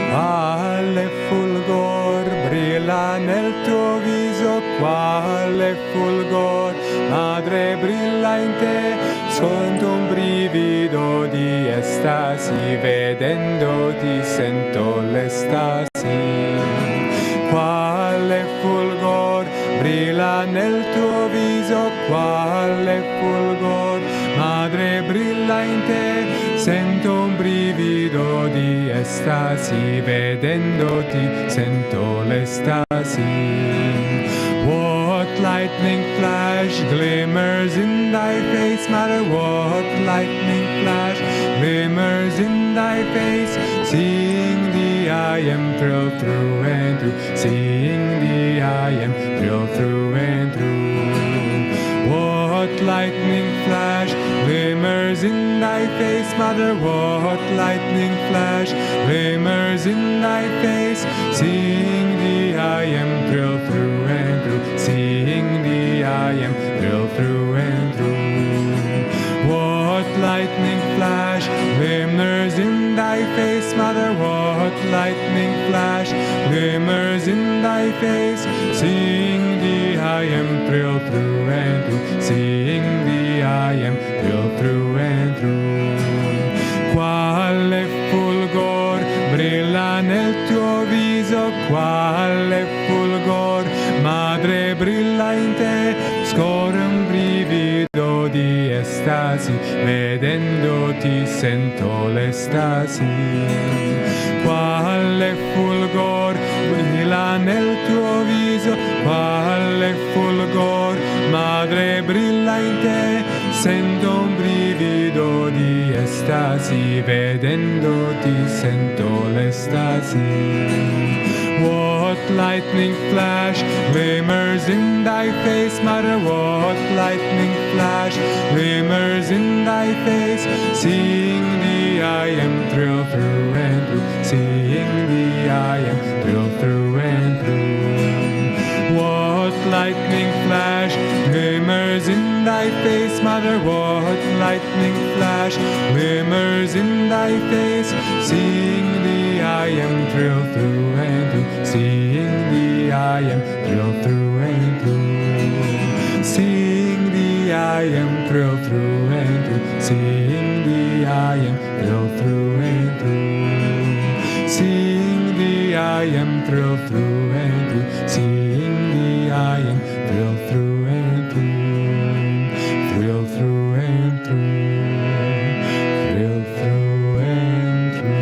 Quale fulgor brilla nel tuo viso, quale fulgor, Madre, brilla in te, sento un brivido di estasi, vedendoti sento l'estasi. Quale fulgor brilla nel tuo viso, quale fulgor, Madre, brilla in te, sento un brivido di estasi, vedendoti sento l'estasi. What lightning flash glimmers in thy face, Mother, what lightning flash glimmers in thy face, seeing thee I am thrilled through and through, seeing thee I am thrilled through and through. What lightning flash glimmers in thy face, Mother, what lightning flash glimmers in thy face, seeing thee I am thrilled through and through, seeing thee I am thrilled through and through. What lightning flash glimmers in thy face, Mother, what lightning flash glimmers in thy face, seeing thee I am thrilled through and through, seeing thee I am thrilled through and through. Quale fulgor brilla nel tuo viso, quale fulgor, Madre, brilla in te, scorre un brivido di estasi, vedendoti sento l'estasi. Quale fulgor brilla nel tuo viso, quale fulgor, Madre, brilla in te, sento un brivido di estasi, vedendoti sento l'estasi. What lightning flash glimmers in thy face, Mother, what lightning flash glimmers in thy face, seeing thee I am thrilled through and through, seeing thee I am thrilled through and through. What lightning flash glimmers in thy face, Mother, what lightning flash glimmers in thy face, seeing thee I am thrilled through and through, seeing thee I am thrilled through and through, seeing thee I am thrilled through and through, seeing thee I am thrilled through and through, seeing thee I am thrilled through and through, seeing thee I am thrilled through and through, thrilled through and through, thrilled through and through.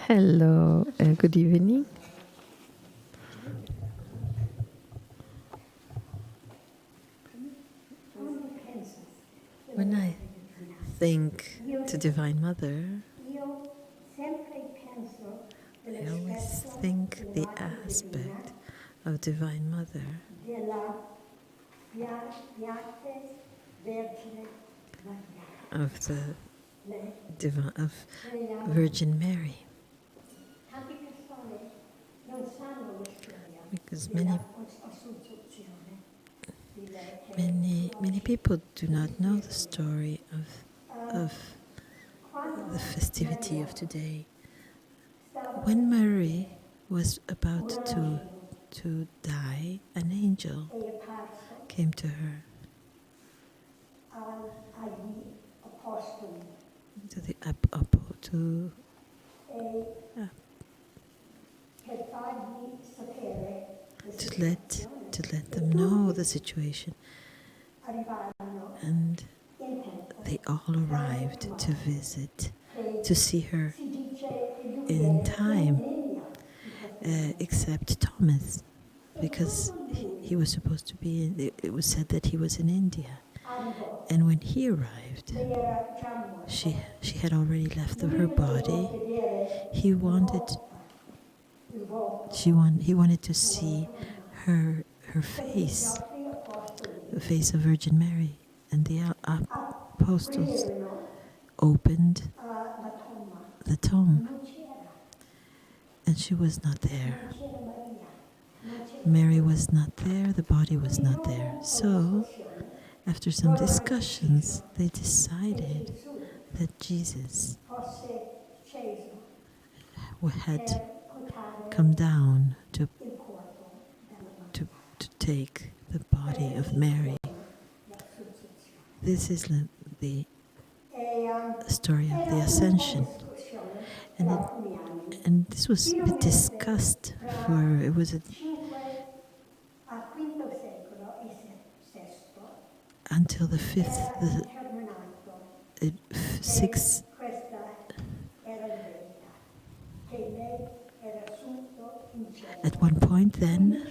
Hello, good evening. When I think to Divine Mother, I always think the aspect of Divine Mother of the of Virgin Mary, because Many people do not know the story of the festivity of today. When Mary was about to die, an angel came to her, to the to let them know the situation, and they all arrived to visit, to see her in time, except Thomas, because he was supposed to be in, it was said that he was in India, and when he arrived, she had already left her body. He wanted to see her face, the face of Virgin Mary, and the apostles opened the tomb, and she was not there. Mary was not there, the body was not there. So, after some discussions, they decided that Jesus had come down to take the body of Mary. This is the story of the Ascension, and this was discussed for it was until the sixth. At one point, then,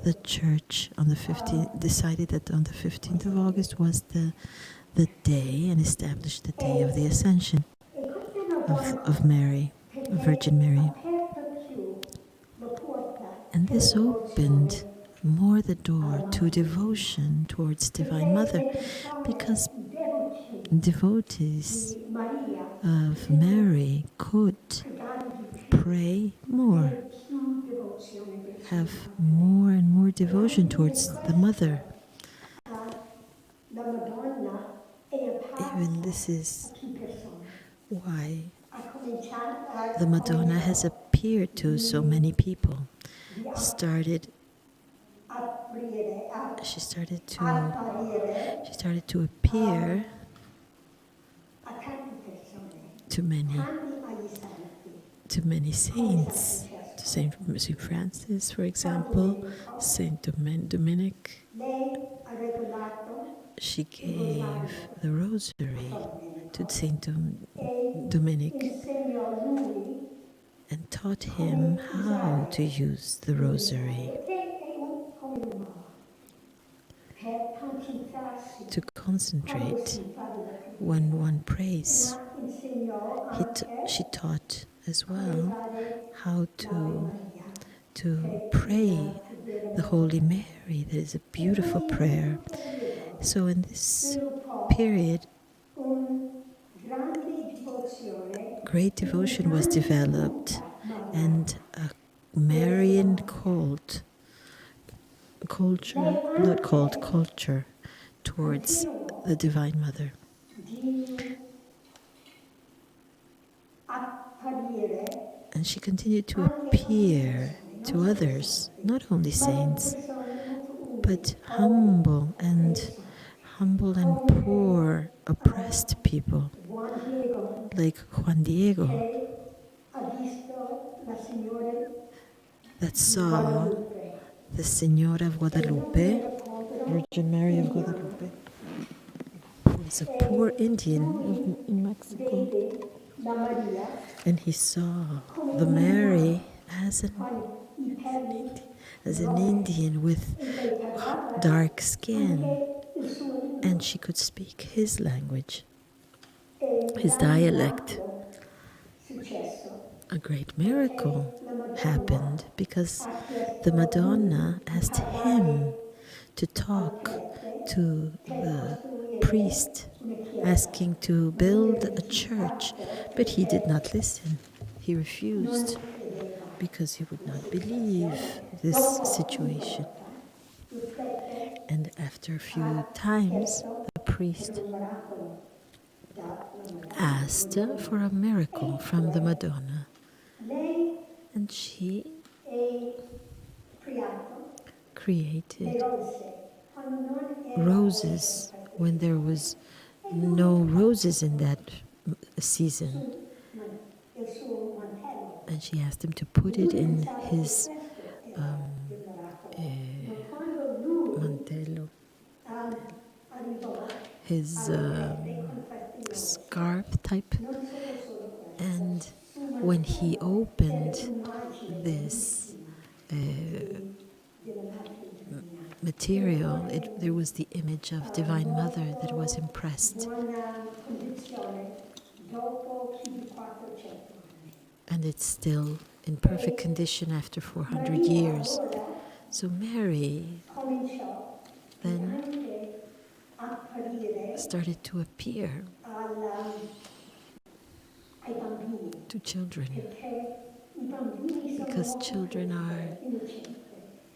the Church on the 15th decided that on the 15th of August was the day, and established the day of the Ascension of Mary, of Virgin Mary. And this opened more the door to devotion towards Divine Mother, because devotees of Mary could pray more, have more and more devotion towards the Mother. Even this is why the Madonna has appeared to so many people. She started to appear to many saints, to Saint Francis, for example, Saint Dominic. She gave the rosary to Saint Dominic and taught him how to use the rosary, to concentrate when one prays. She taught as well how to pray the Holy Mary. That is a beautiful prayer. So in this period, great devotion was developed, and a Marian culture towards the Divine Mother. And she continued to appear to others, not only saints, but humble and poor, oppressed people, like Juan Diego, that saw the Señora of Guadalupe, Virgin Mary of Guadalupe, who was a poor Indian in Mexico, and he saw the Mary as an Indian with dark skin, and she could speak his language, his dialect. A great miracle happened because the Madonna asked him to talk to the priest, asking to build a church, but he did not listen. He refused because he would not believe this situation. And after a few times, the priest asked for a miracle from the Madonna. And she created roses when there was no roses in that season. And she asked him to put it in his mantello, his scarf type. And when he opened this material, there was the image of Divine Mother that was impressed. And it's still in perfect condition after 400 years. So Mary then started to appear to children, because children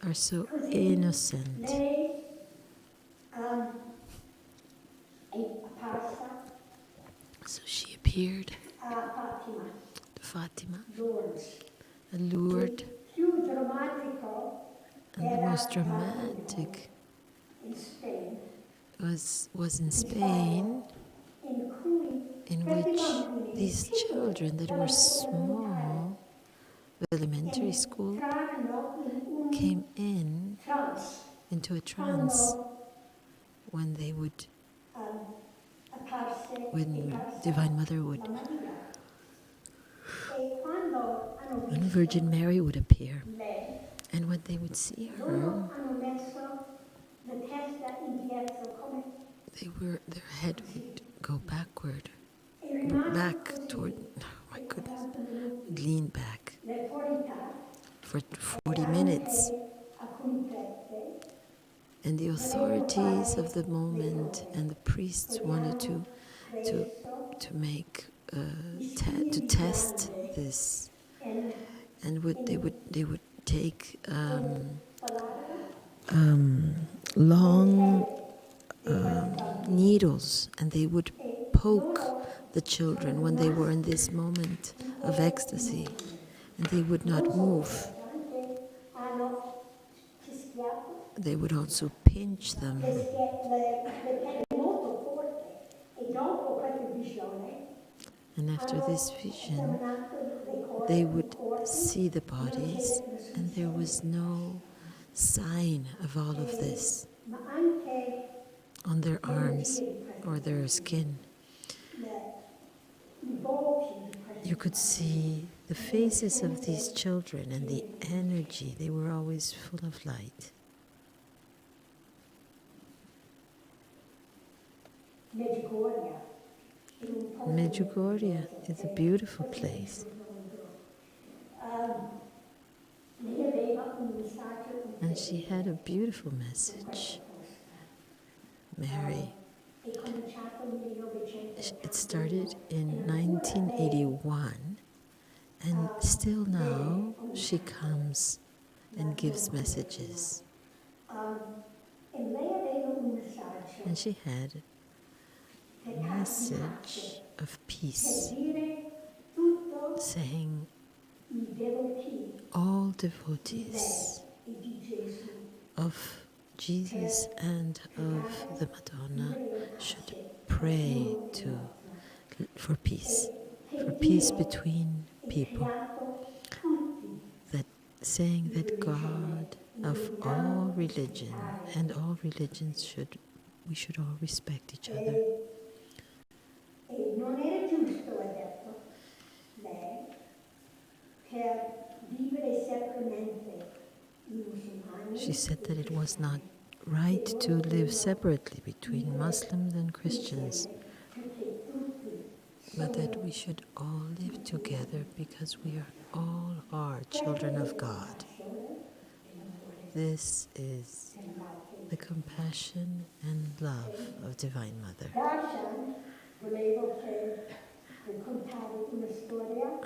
are so innocent. So she appeared to Fatima, Lourdes, and the most dramatic was in Spain, in which these children that were small, elementary school, came into a trance when Divine Mother would, when Virgin Mary would appear, and when they would see her, their head would go backward, back toward, oh my goodness, lean back for 40 minutes. And the authorities of the moment and the priests wanted to make to test this, and they would take long needles, and they would poke the children when they were in this moment of ecstasy, and they would not move. They would also pinch them. And after this vision, they would see the bodies, and there was no sign of all of this on their arms or their skin. You could see the faces of these children and the energy. They were always full of light. Medjugorje is a beautiful place. And she had a beautiful message. Mary. It started in 1981, and still now she comes and gives messages. And she had a message of peace, saying all devotees of Jesus and of the Madonna should pray for peace between people, saying that God of all religion and all religions we should all respect each other. She said that it was not right to live separately between Muslims and Christians, but that we should all live together because we all are children of God. This is the compassion and love of Divine Mother.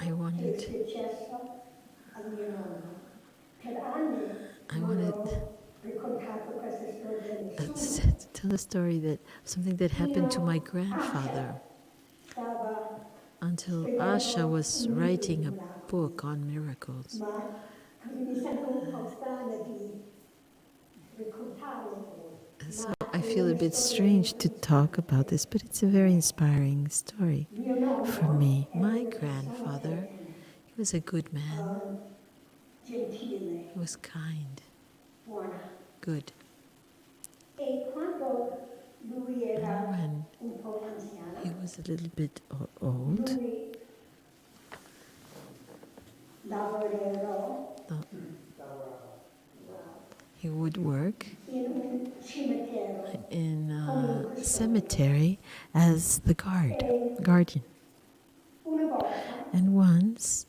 I wanted tell a story that something that happened to my grandfather until Asha was writing a book on miracles. So I feel a bit strange to talk about this, but it's a very inspiring story for me. My grandfather, he was a good man. He was kind, good. And when he was a little bit old, he would work in a cemetery as the guardian. And once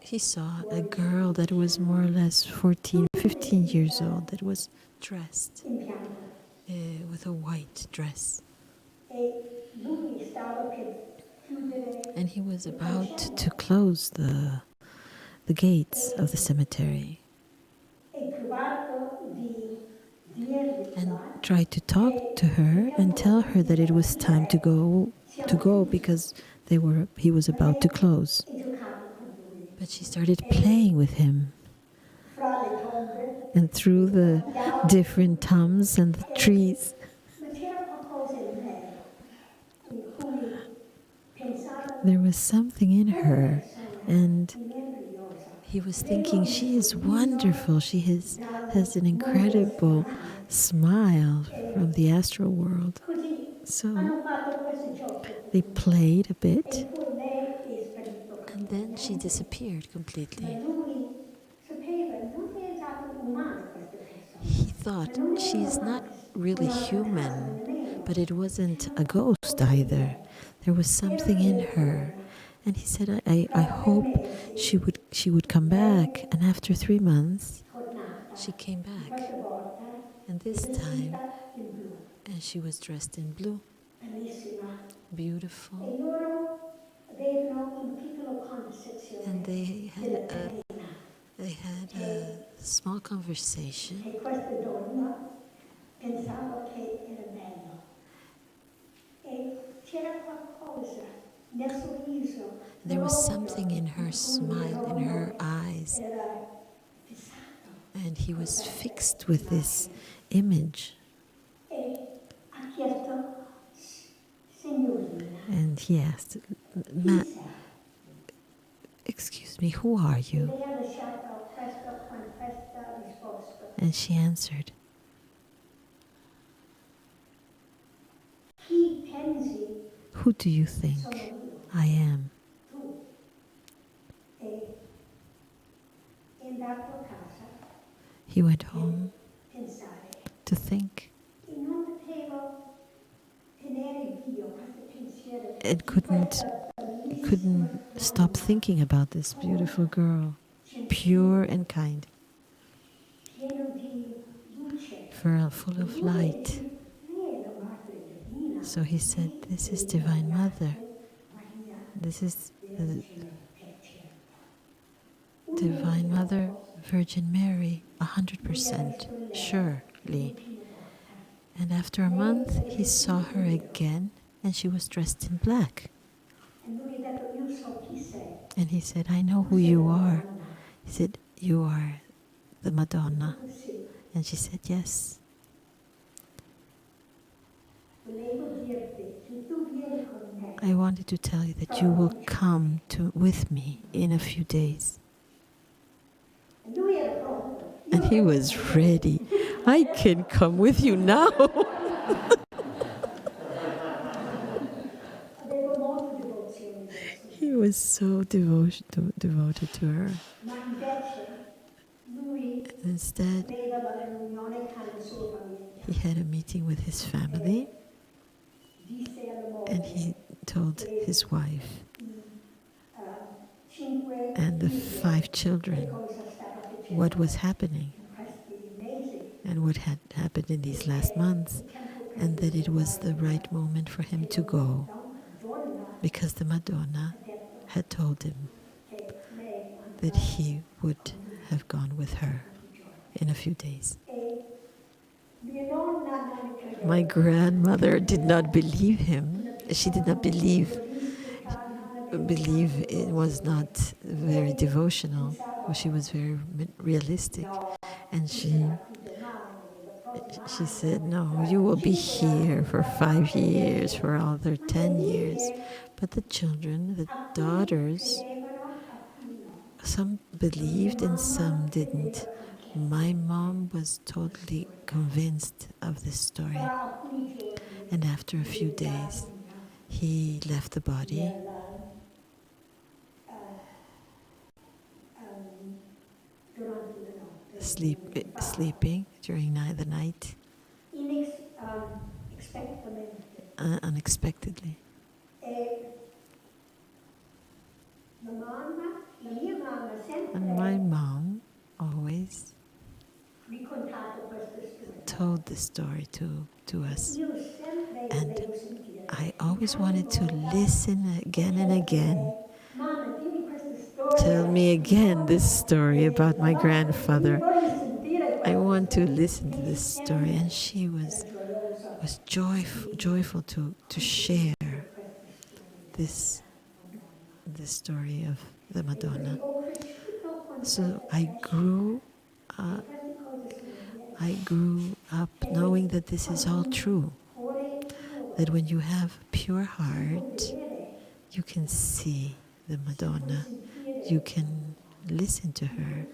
he saw a girl that was more or less 14, 15 years old that was dressed with a white dress. And he was about to close the gates of the cemetery and tried to talk to her and tell her that it was time to go because he was about to close. But she started playing with him, and through the different tombs and the trees. There was something in her, and he was thinking, she is wonderful. She has an incredible smile from the astral world. So they played a bit, and then she disappeared completely. He thought, she is not really human, but it wasn't a ghost either. There was something in her. And he said, I hope she would come back. And after 3 months, she came back. And this time, and she was dressed in blue. Beautiful. And they had a small conversation. There was something in her smile, in her eyes. And he was fixed with this image. And he asked, excuse me, who are you? And she answered, who do you think I am? He went home to think and couldn't stop thinking about this beautiful girl, pure and kind, full of light. So he said, this is Divine Mother. This is the Divine Mother, Virgin Mary, 100% surely. And after a month, he saw her again, and she was dressed in black. And he said, I know who you are. He said, you are the Madonna. And she said, yes. I wanted to tell you that you will come with me in a few days. And he was ready. I can come with you now. He was so devoted to her. Instead, he had a meeting with his family, and he told his wife and the 5 children what was happening and what had happened in these last months, and that it was the right moment for him to go, because the Madonna had told him that he would have gone with her in a few days. My grandmother did not believe him. She did not believe it was not very devotional. She was very realistic. And she said, no, you will be here for 5 years, for other 10 years. But the children, the daughters, some believed and some didn't. My mom was totally convinced of this story. And after a few days, he left the body. Sleeping during the night. Unexpectedly. And my mom always told the story to us. And I always wanted to listen again and again. Tell me again this story about my grandfather. I want to listen to this story. And she was joyful to share this story of the Madonna. So I grew up knowing that this is all true. That when you have a pure heart, you can see the Madonna. You can listen to her.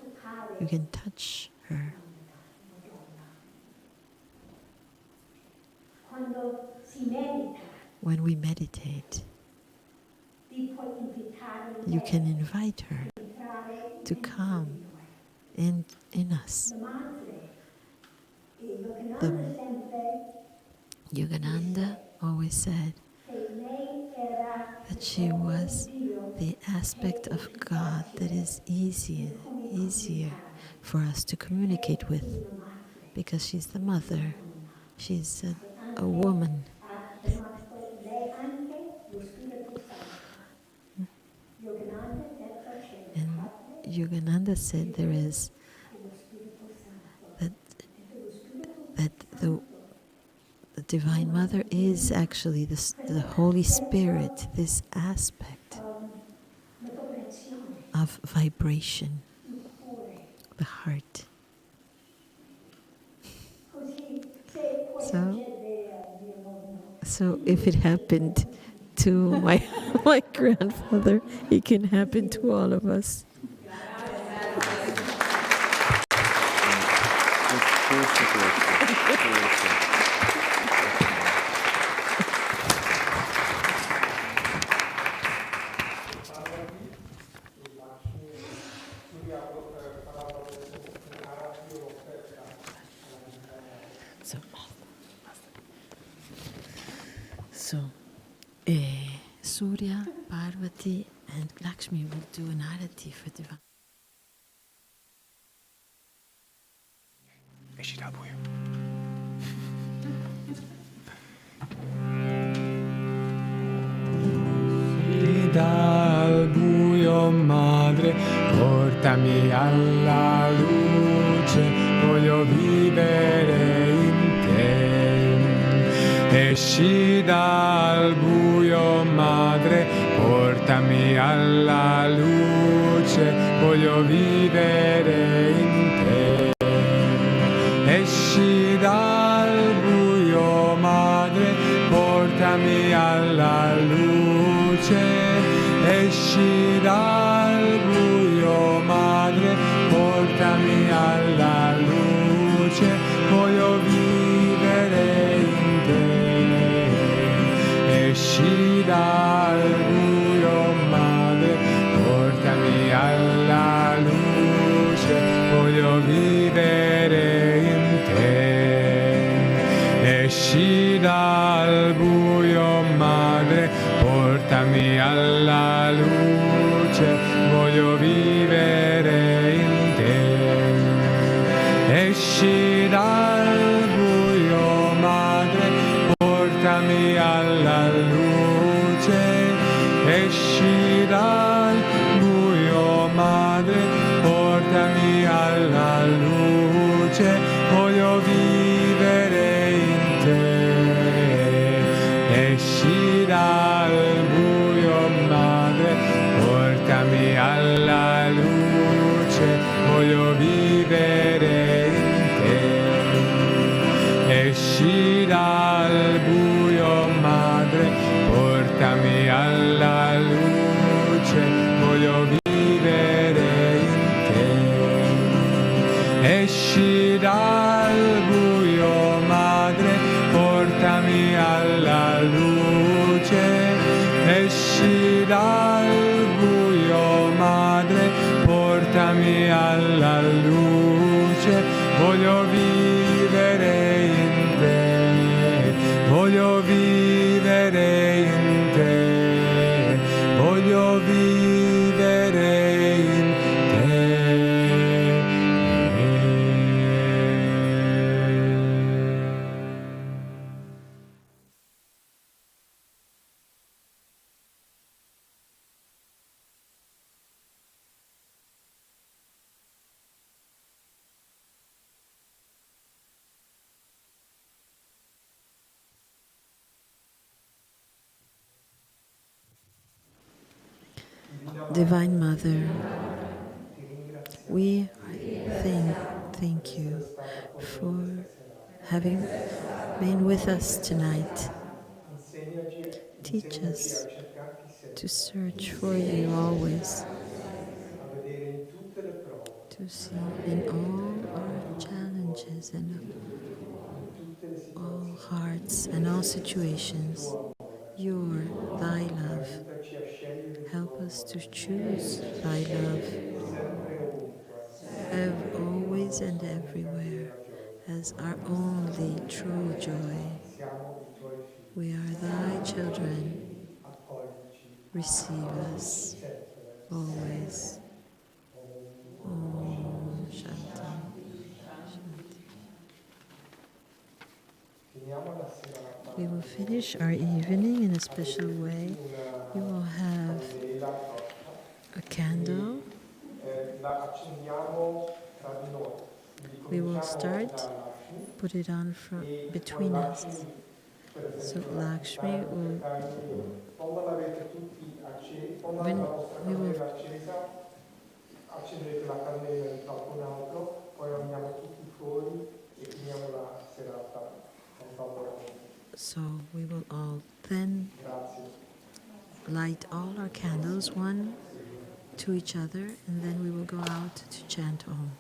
You can touch her. When we meditate, you can invite her to come in us. The Yogananda always said that she was the aspect of God that is easier for us to communicate with, because she's the mother. She's a woman. And Yogananda said there is that the Divine Mother is actually the Holy Spirit, this aspect of vibration, the heart. So if it happened to my grandfather, it can happen to all of us. So, Surya, Parvati, and Lakshmi will do an arati for Divine. Esci dal buio. Dal buio, madre, portami alla luce, voglio vivere in te. Esci dal buio, madre, portami alla luce, voglio vivere in te. Esci dal buio, madre, portami alla luce. Esci dal buio, madre, portami alla luce, voglio vivere in te. Esci dal buio, madre, portami alla luce, voglio vivere in te. Esci dal buio, madre, portami alla luce, voglio vivere in te. Esci dal buio, madre, portami alla luce. Esci dal buio, madre. Madre, portami alla luce, voglio vivere in te. Esci dal buio, Madre, portami alla luce, voglio vivere in te. Esci dal buio, Madre, portami alla luce, voglio vivere in te. Esci dal buio, Madre, portami alla luce. Esci dal buio, Madre, portami alla luce, voglio vivere in te, voglio vivere in te, voglio vivere in Divine Mother, we thank you for having been with us tonight. Teach us to search for you always, to see in all our challenges and all hearts and all situations thy love. Help us to choose thy love always and everywhere as our only true joy. We are thy children. Receive us always. Om Shanti. We will finish our evening in a special way. We will have a candle. We will start, put it on between us. So Lakshmi will, when we will, so we will all then light all our candles one to each other, and then we will go out to chant Om.